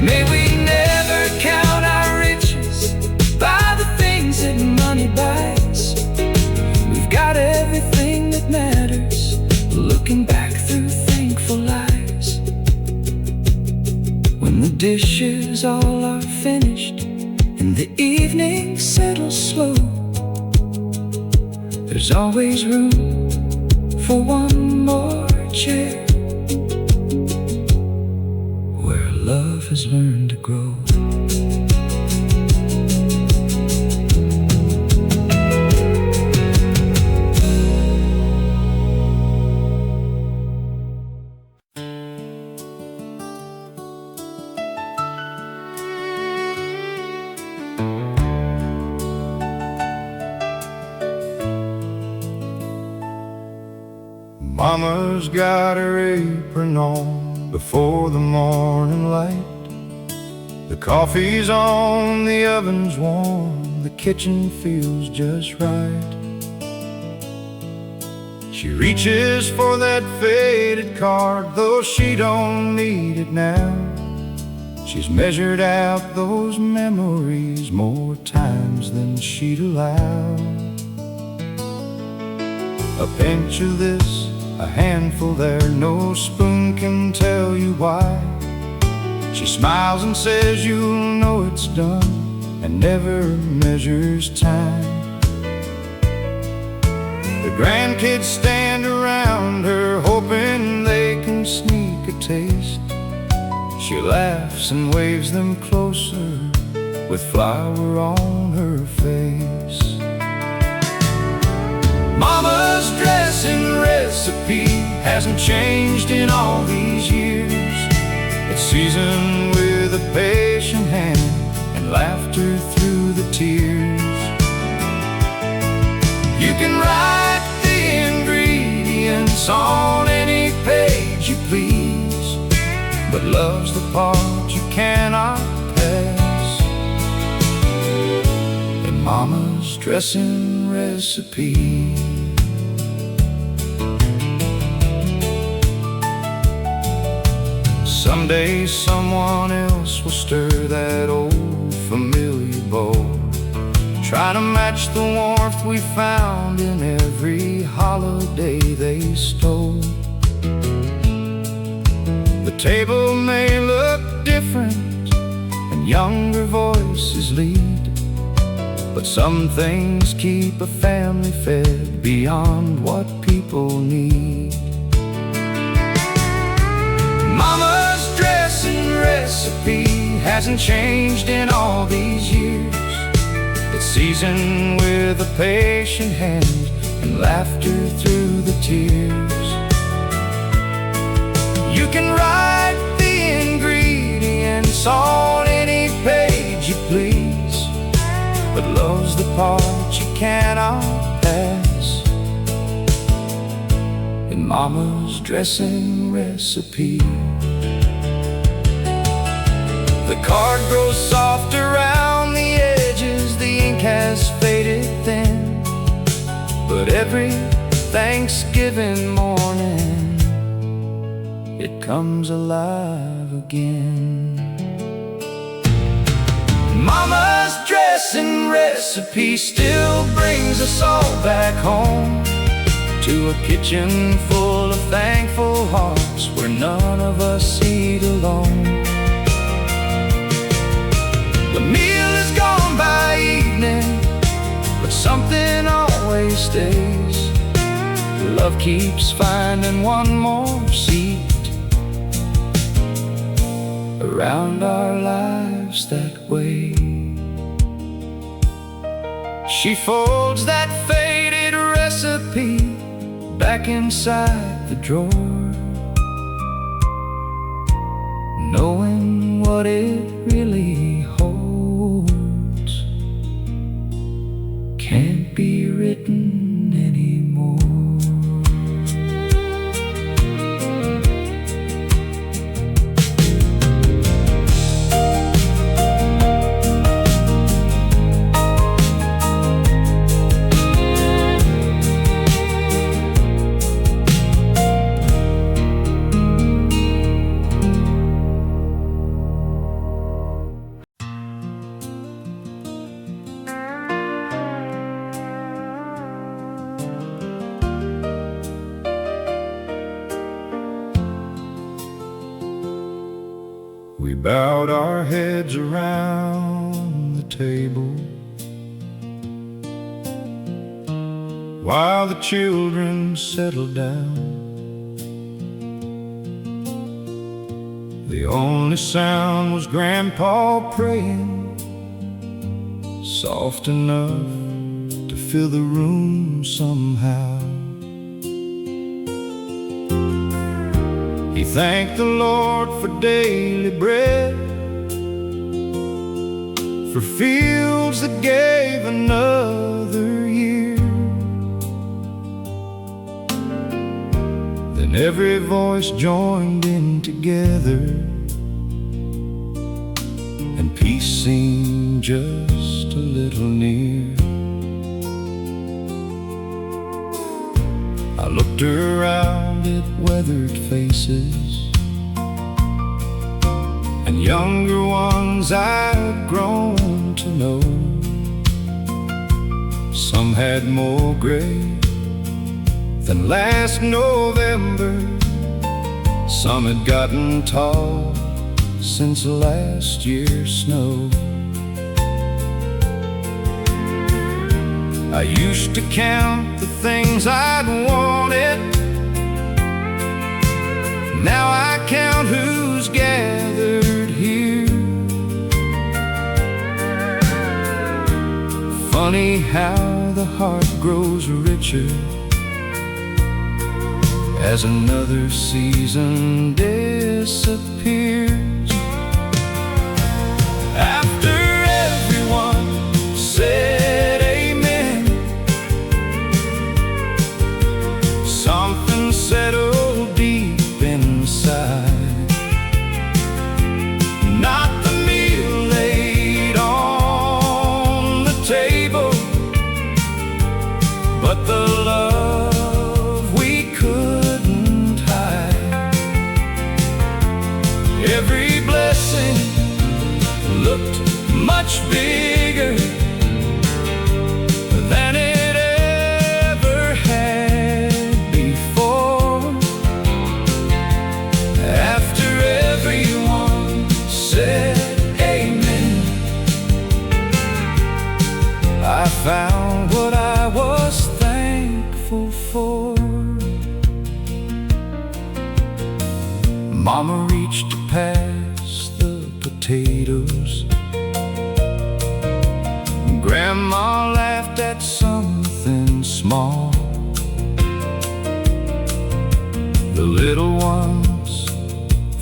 May we never count our riches by the things that money buys. We've got everything that matters, looking back through thankful eyes. When the dishes all are finished and the evening settles slow, there's always room for one more chair where love has learned to grow. Mama's got her apron on before the morning light. The coffee's on, the oven's warm, the kitchen feels just right. She reaches for that faded card, though she don't need it now. She's measured out those memories more times than she'd allow. A pinch of this, a handful there, no spoon can tell you why. She smiles and says you'll know it's done, and never measures time. The grandkids stand around her, hoping they can sneak a taste. She laughs and waves them closer, with flour on her face. Mama's dressing recipe hasn't changed in all these years. It's seasoned with a patient hand and laughter through the tears. You can write the ingredients on any page you please, but love's the part you cannot pass in Mama's dressing recipe. Someday someone else will stir that old familiar bowl, try to match the warmth we found in every holiday they stole. The table may look different and younger voices lead, but some things keep a family fed beyond what people need. Mama's dressing recipe hasn't changed in all these years. It's seasoned with a patient hand and laughter through the tears. You can write the ingredients on any page you please, but love's the part you cannot pass in Mama's dressing recipe. The card grows soft around the edges, the ink has faded thin, but every Thanksgiving morning it comes alive again. Mama's dressing recipe still brings us all back home, to a kitchen full of thankful hearts where none of us eat alone. The meal is gone by evening, but something always stays. Love keeps finding one more seat around our lives that way. She folds that faded recipe back inside the drawer, knowing what it really holds can't be written anymore. We bowed our heads around the table while the children settled down. The only sound was Grandpa praying, soft enough to fill the room somehow. He thanked the Lord for daily bread, for fields that gave another year. Then every voice joined in together, and peace seemed just a little near. I looked around at weathered faces and younger ones I'd grown to know. Some had more gray than last November, some had gotten tall since last year's snow. I used to count the things I'd wanted, now I count who's gathered here. Funny how the heart grows richer as another season disappears. After everyone said amen, something settled deep inside. Not the meal laid on the table, but the love we couldn't hide. Every blessing looked much bigger than it ever had before. After everyone said amen, I found what I was thankful for. Mama reached to pass the potatoes, Grandma laughed at something small. The little ones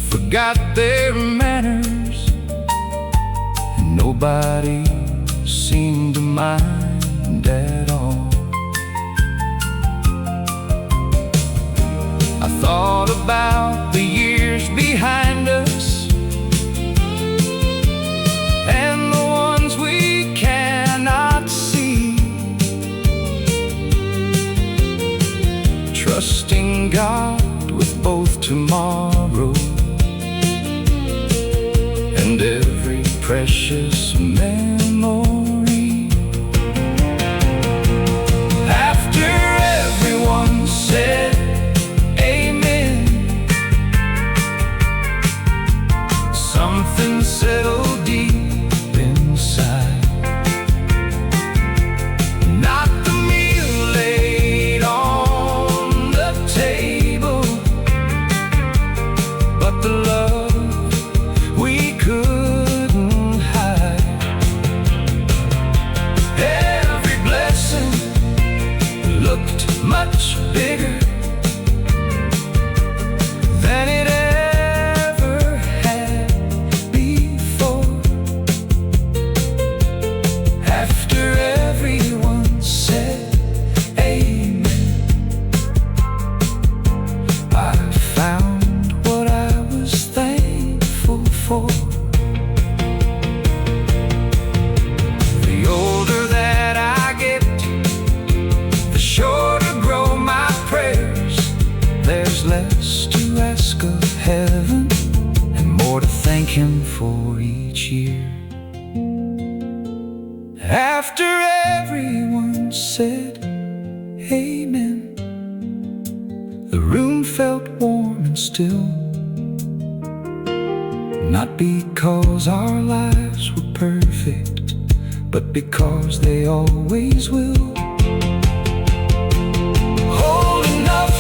forgot their manners, and nobody seemed to mind at all. I thought about the years behind us and the ones we cannot see, trusting God with both tomorrow and every precious memory. After everyone said amen, something settled deep inside. Not the meal laid on the looked much bigger than it ever had before. After everyone said amen, I found what I was thankful for. The older that I get, the shorter grow my prayers. There's less to ask of heaven and more to thank Him for each year. After everyone said amen, the room felt warm and still. Not because our lives were perfect, but because they always will. Hold enough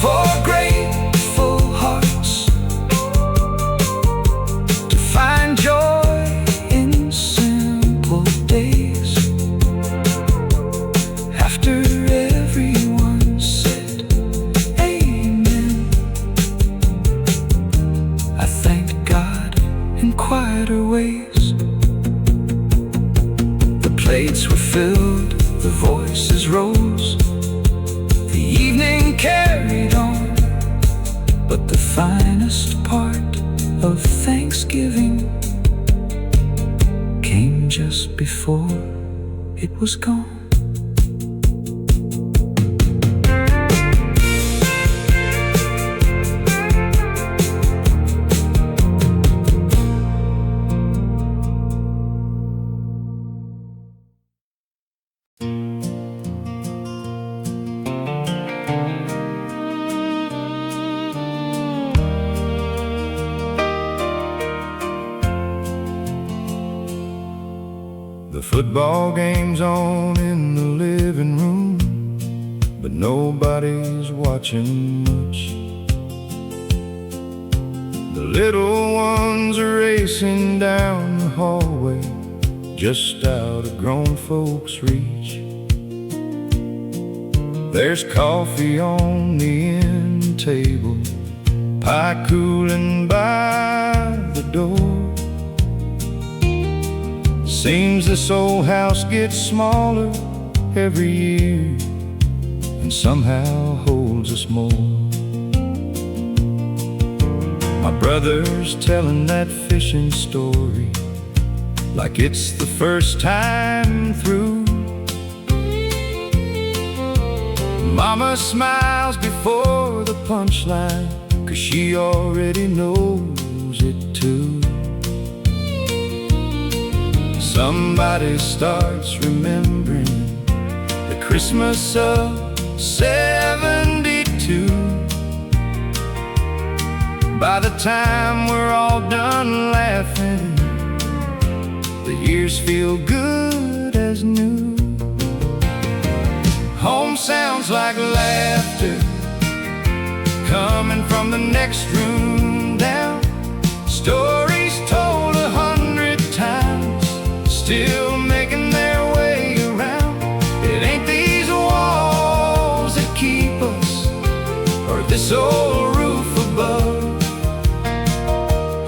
for grateful hearts to find joy in simple days. After everyone said amen, I thanked God in quieter ways. The plates were filled, the voices rose, the evening carried on. But the finest part of Thanksgiving came just before it was gone. The football game's on in the living room, but nobody's watching much. The little ones are racing down the hallway, just out of grown folks' reach. There's coffee on the end table, pie cooling by the door. Seems this old house gets smaller every year, and somehow holds us more. My brother's telling that fishing story like it's the first time through. Mama smiles before the punchline, 'cause she already knows it too. Somebody starts remembering the Christmas of '72. By the time we're all done laughing, the years feel good as new. Home sounds like laughter coming from the next room down. Stories told 100 times, still making their way around. It ain't these walls that keep us, or this old roof above.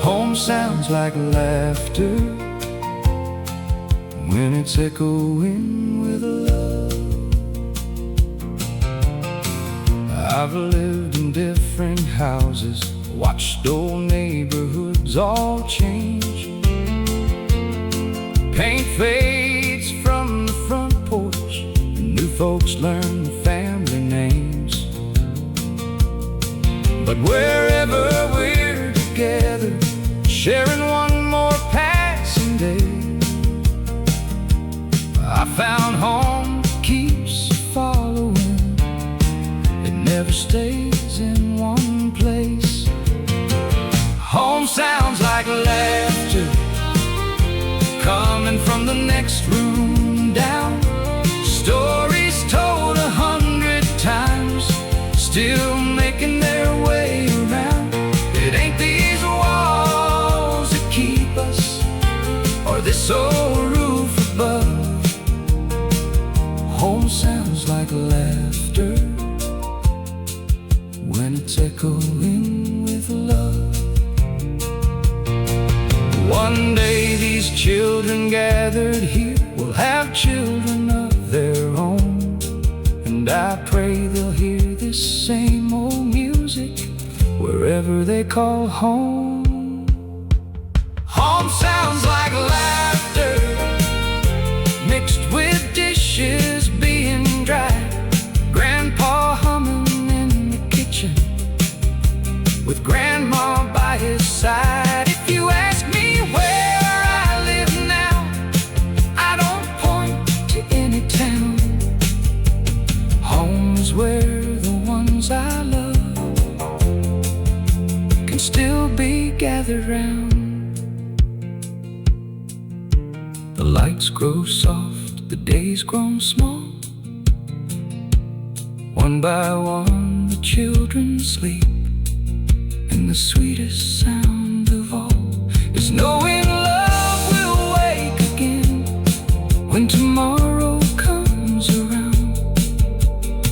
Home sounds like laughter when it's echoing with love. I've lived in different houses, watched old neighborhoods all change. Paint fades from the front porch, and new folks learn the family names. But wherever we're together, sharing one more passing day, I found home keeps following. It never stays in one place. Home sounds like laughter coming from the next room down. Stories told 100 times, still making their way around. It ain't these walls that keep us, or this old roof above. Home sounds like laughter children gathered here will have children of their own, and I pray they'll hear this same old music wherever they call home. Home sounds like laughter mixed with dishes being dried, Grandpa humming in the kitchen with Grandma by his side. If you ask me where I live now, I don't point to any town. Home's where the ones I love can still be gathered round. The lights grow soft, the days grown small. One by one the children sleep, and the sweetest sound of all is knowing love will wake again when tomorrow comes around.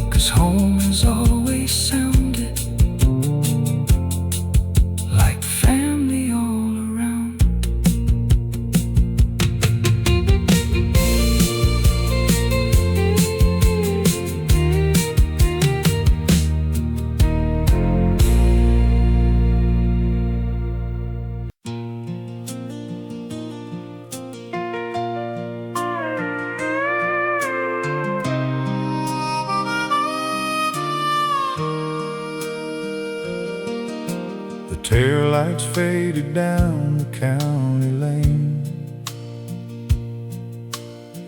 'Cause home has always sounded like family all around. The taillights faded down the county lane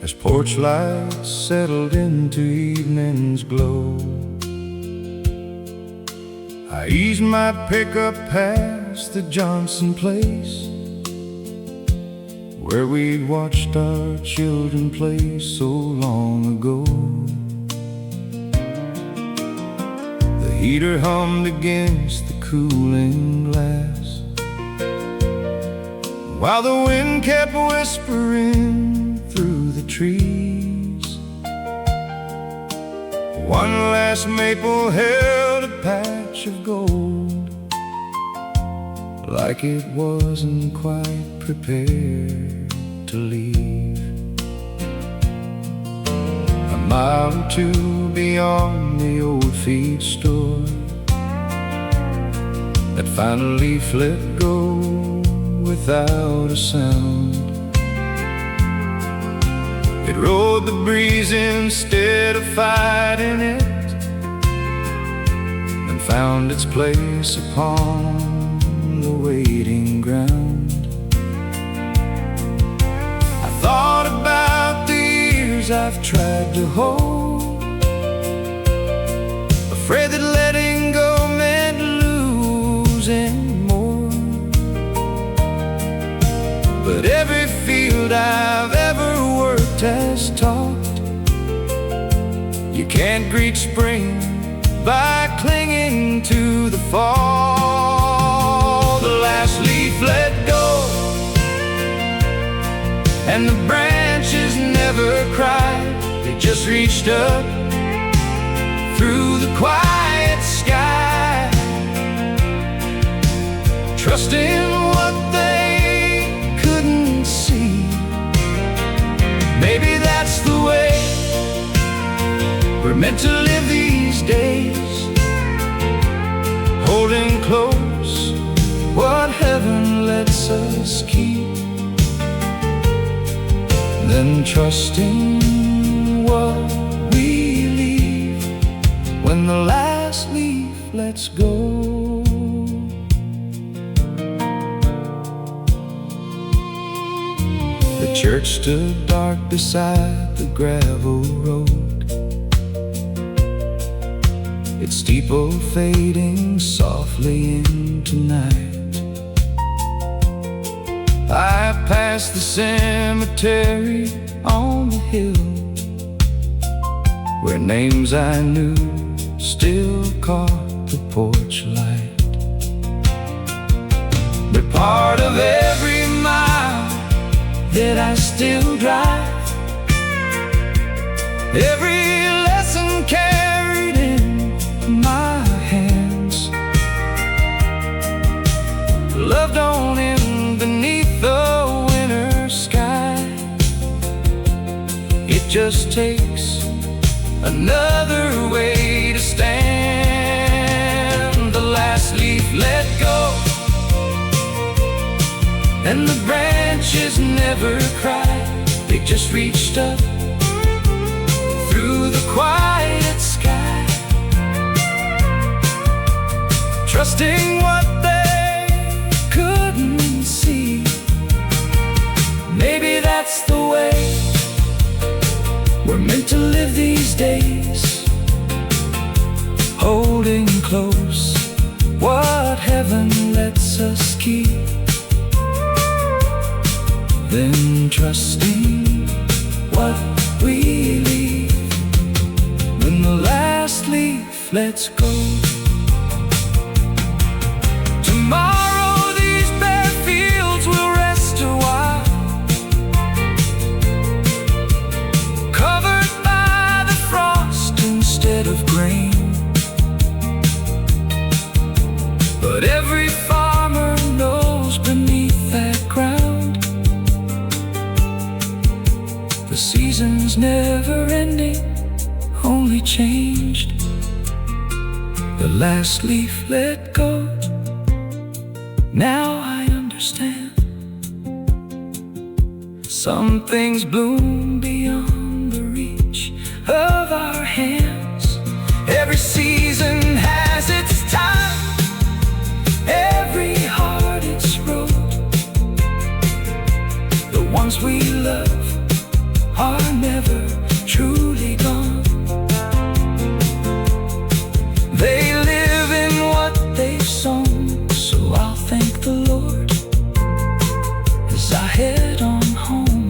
as porch lights settled into evening's glow. I eased my pickup past the Johnson place where we'd watched our children play so long ago. The heater hummed against the cooling glass, while the wind kept whispering through the trees. One last maple held a patch of gold, like it wasn't quite prepared to leave. A mile or two beyond the old feed store, that final leaf let go without a sound. It rode the breeze instead of fighting it, and found its place upon the waiting ground. I thought about the years I've tried to hold, afraid that letting go meant losing more. But every field I've ever worked has taught you can't greet spring by clinging to the fall. The last leaf let go, and the branches never cried. They just reached up through the quiet sky, trusting what they couldn't see. Maybe that's the way we're meant to live these days, holding close what heaven lets us keep, then trusting what we leave when the last leaf lets go. The church stood dark beside the gravel road, its steeple fading softly into night. I passed the cemetery on the hill, where names I knew still caught the porch light. But part of every mile that I still drive, every lesson carried in my hands, love don't end beneath the winter sky. takes another way to stand. The last leaf let go, and the branches never cried. They just reached up through the quiet sky, trusting what they couldn't see. Maybe that's the way we're meant to live these days, holding close what heaven lets us keep, then trusting what we leave when the last leaf lets go. Tomorrow these bare fields will rest a while, covered by the frost instead of grain. But every farmer knows beneath that ground, the season's never ending, only changed. The last leaf let go. Now I understand. Some things bloom beyond the reach of our hands. Every season has its time, every heart its road. The ones we love are never truly gone. They live in what they've sown, so I'll thank the Lord as I head on home.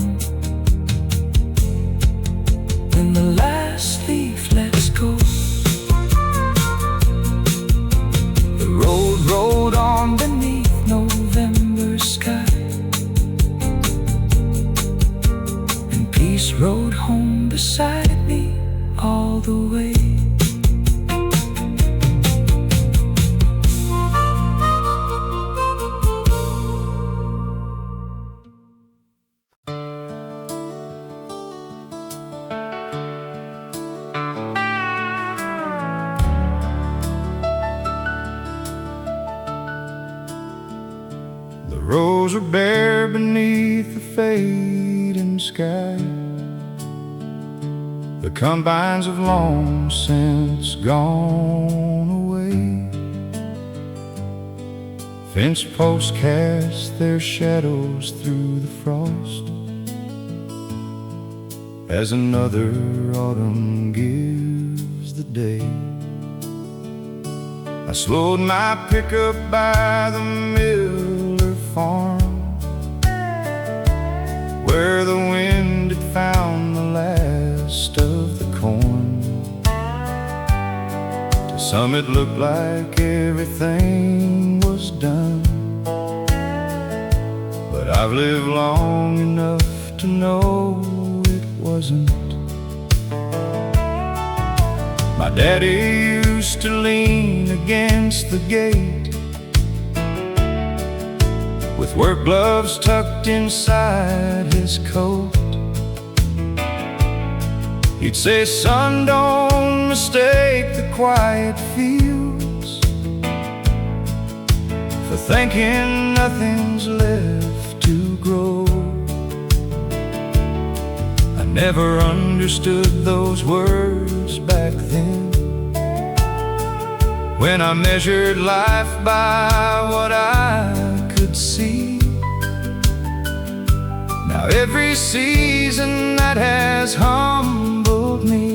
When the last leaf lets go, the road rolled on beneath November's sky, and peace rode home beside me all the way. The rows are bare beneath the fading sky. The combines have long since gone away. Fence posts cast their shadows through the frost as another autumn gives the day. I slowed my pickup by the Miller farm, where the wind had found the last of the corn. To some it looked like everything was done, but I've lived long enough to know it wasn't. My daddy used to lean against the gate with work gloves tucked inside his coat. He'd say, "Son, don't mistake the quiet fields for thinking nothing's left to grow." I never understood those words back then, when I measured life by what I could see. Now every season that has humbled me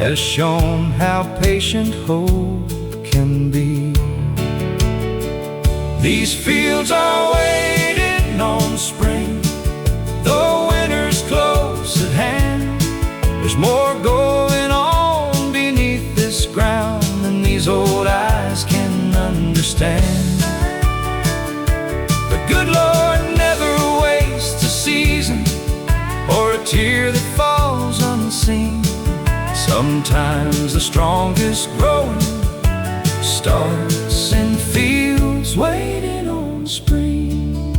has shown how patient hope can be. These fields are waiting on spring, though winter's close at hand. There's more going on beneath this ground than these old eyes can understand. The good Lord never wastes a season or a tear that falls unseen. Sometimes the strongest growing starts in fields waiting on spring.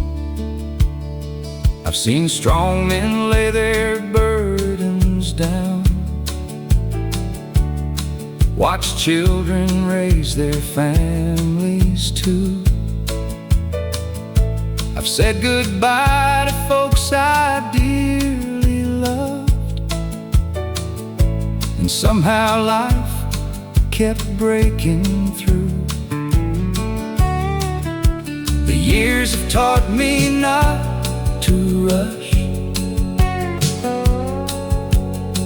I've I've seen strong men lay their burdens down, watch children raise their families too. I've said goodbye to folks I dearly loved, and somehow life kept breaking through. The years have taught me not to rush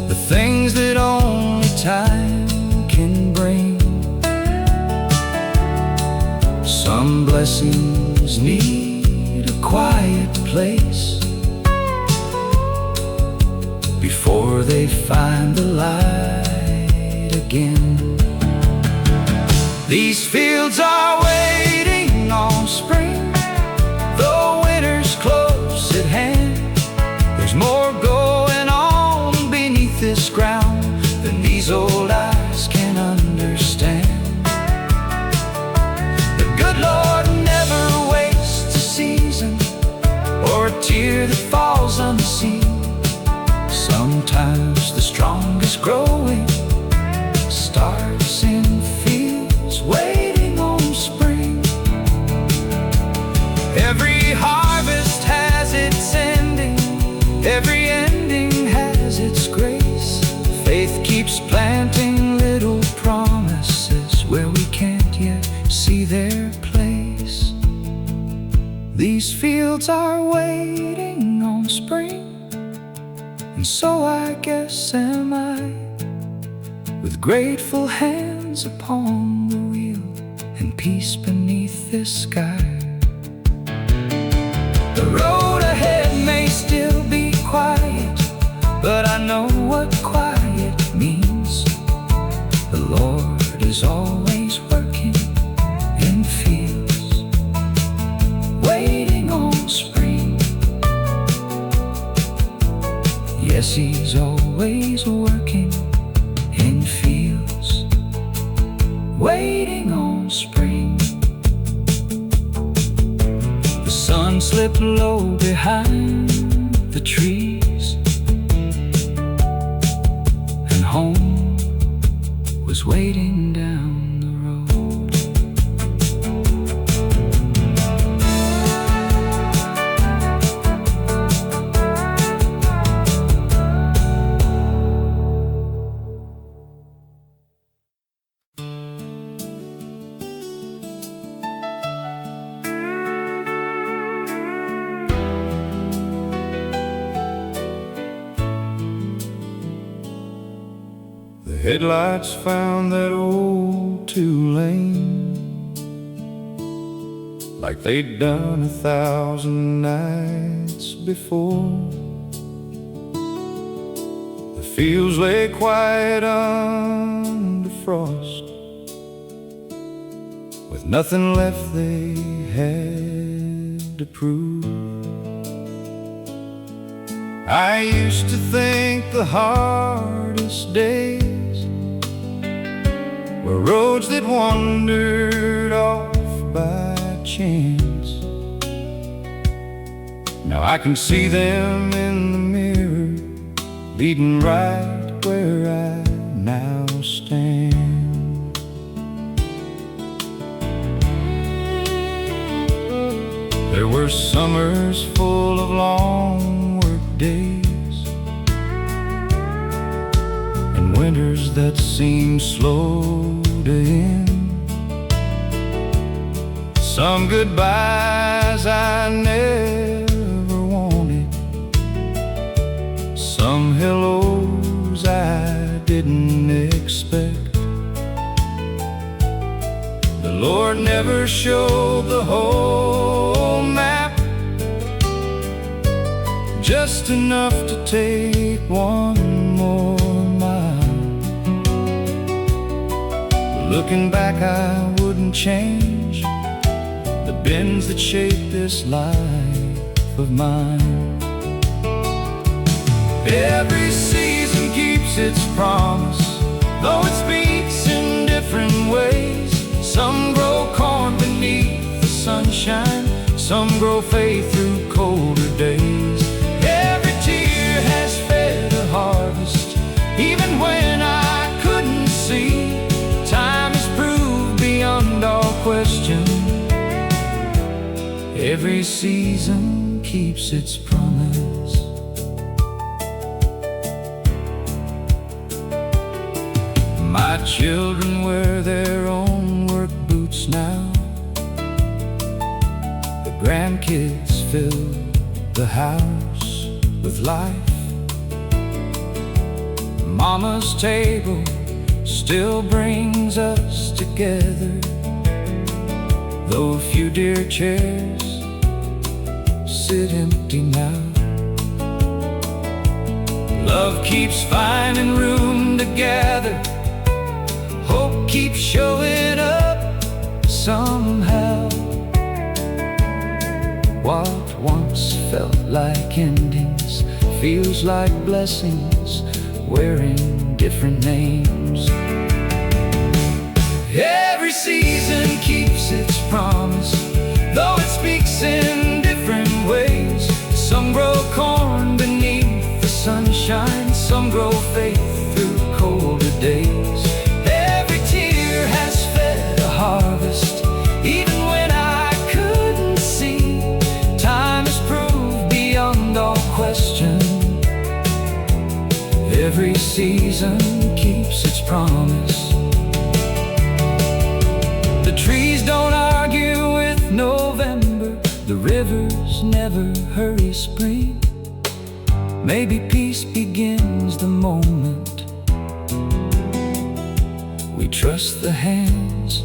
the things that only time can bring. Some blessings need a quiet place before they find the light again. These fields are waiting on spring, though winter's close at hand. There's more going on beneath this ground than these old eyes can understand. The good Lord never wastes a season or a tear that falls unseen. Sometimes the strongest growing starts in fields waiting on spring. Every harvest has its ending, every ending has its grace. Faith keeps planting little promises where we can't yet see their place. These fields are waiting on spring, and so I guess am I, with grateful hands upon the wheel and peace beneath this sky. The road ahead may still be quiet, but I know what quiet means. The Lord is always working in fields waiting on spring. Yes, He's always working in fields waiting on spring. The sun slipped low behind the trees, and home was waiting down the road. The headlights found that old two-lane, like they'd done 1,000 nights before. The fields lay quiet under frost, with nothing left they had to prove. I used to think the hardest days were roads that wandered off by chance. Now I can see them in the mirror, leading right where I now stand. There were summers full of long work days, and winters that seemed slow to end. Some goodbyes I never wanted, some hellos I didn't expect. The Lord never showed the whole map, just enough to take one more mile. Looking back, I wouldn't change the bends that shape this life of mine. Every season keeps its promise, though it speaks in different ways. Some grow corn beneath the sunshine, some grow faith through colder days. even when I couldn't see. Time has proved beyond all question, every season keeps its promise. My children wear their own work boots now. The grandkids fill the house with life. Mama's table still brings us together, though a few dear chairs sit empty now. Love keeps finding room to gather, hope keeps showing up somehow. What once felt like endings feels like blessings wearing different names. Every season keeps its promise, though it speaks in different ways. Some grow corn beneath the sunshine, some grow faith through colder days. Every tear has fed a harvest, even when I couldn't see. Time has proved beyond all question, every season keeps its promise. The trees don't argue with November, the rivers never hurry spring. Maybe peace begins the moment we trust the hands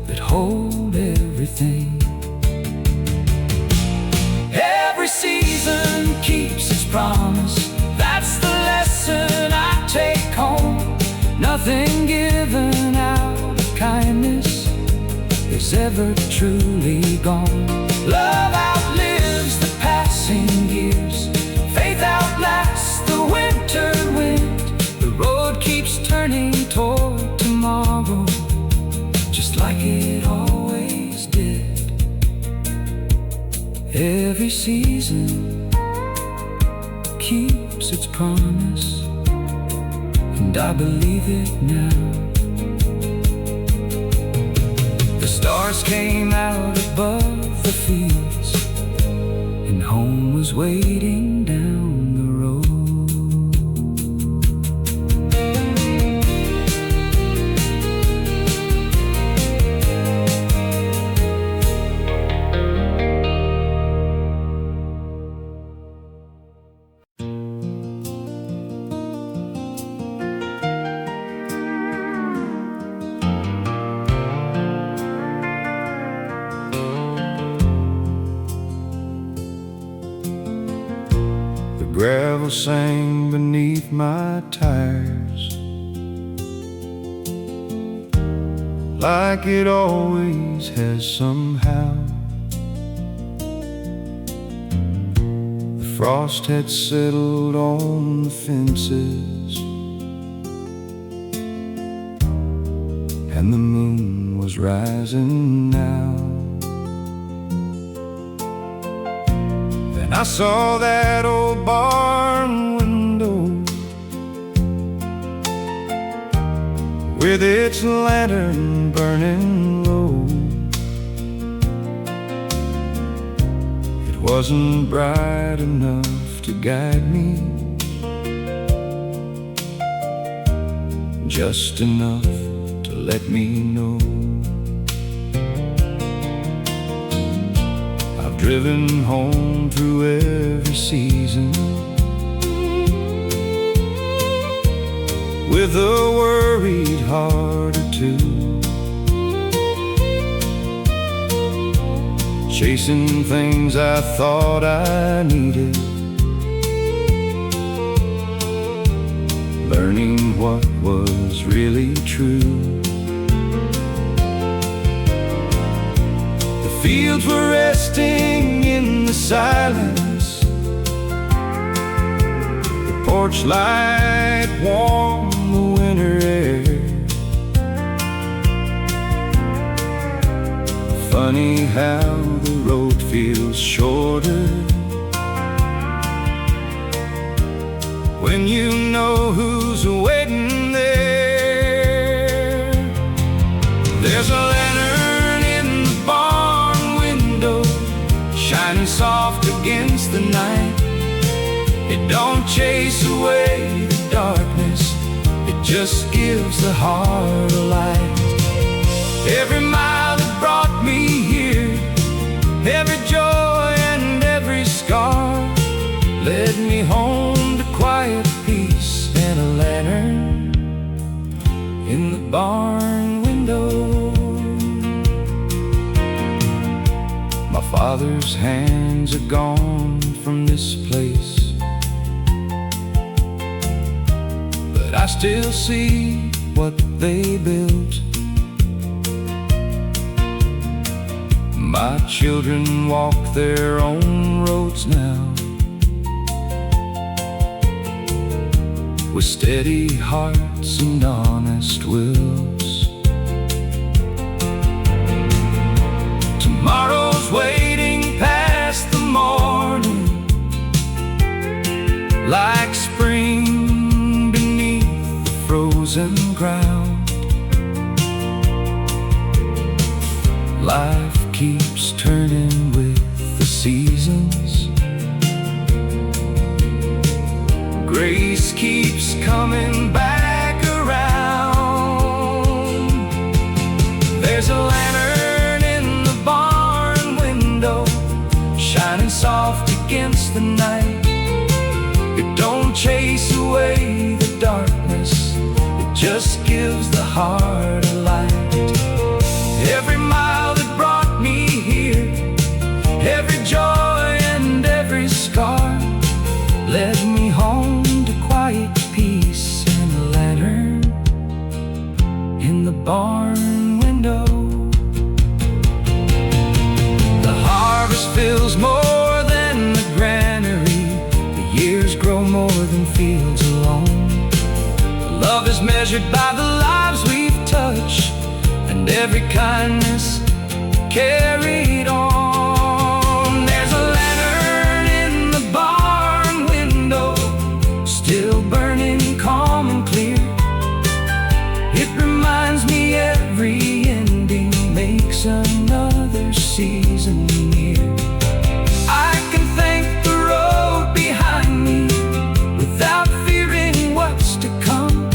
that hold everything. Every season keeps its promise, that's the lesson I take home. Nothing given out of kindness is ever truly gone. Love outlives the passing years, faith outlasts the winter wind. The road keeps turning toward tomorrow, just like it always did. Every season keeps its promise, and I believe it now. The stars came out above the fields, and home was waiting down the road. Gravel sang beneath my tires, like it always has somehow. The frost had settled on the fences, and the moon was rising now. I saw that old barn window with its lantern burning low. It wasn't bright enough to guide me, just enough to let me know. Driven home through every season, with a worried heart or two, chasing things I thought I needed, learning what was really true. The fields were resting in the silence, the porch light warmed the winter air. Funny how the road feels shorter when you know who's away. against the night. It don't chase away the darkness, it just gives the heart a light. Every mile that brought me here, every joy and every scar, led me home to quiet peace and a lantern in the barn window. My father's hands are gone from this place, but I still see what they built. My children walk their own roads now, with steady hearts and honest wills. Tomorrow's waiting past the morning, like spring beneath the frozen ground. Life keeps turning with the seasons, grace keeps coming back around. There's a lantern in the barn window, shining soft against the night. It don't chase away the darkness, it just gives the heart a light. Every mile that brought me here, every joy and every scar, led me home to quiet peace and a lantern in the barn window. The harvest fills more than the granary, the years grow more than fields alone. Love is measured by the lives we've touched, and every kindness carried on. There's a lantern in the barn window, still burning calm and clear. It reminds me every ending makes another season near. I can thank the road behind me without fearing what's to come.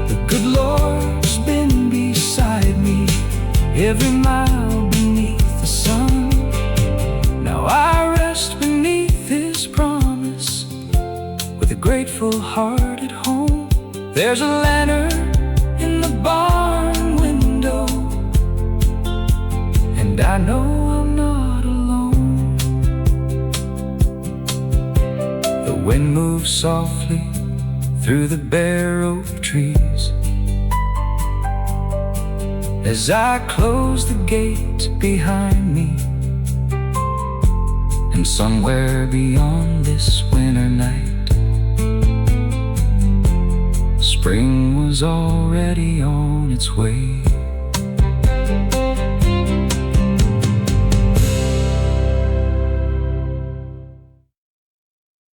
The good Lord's been beside me every mile beneath the sun. Now I rest beneath His promise with a grateful heart at home. There's a lantern in the barn window, and I know I'm not alone. The wind moves softly through the bare oak trees as I close the gate behind me. And somewhere beyond this winter night, spring was already on its way.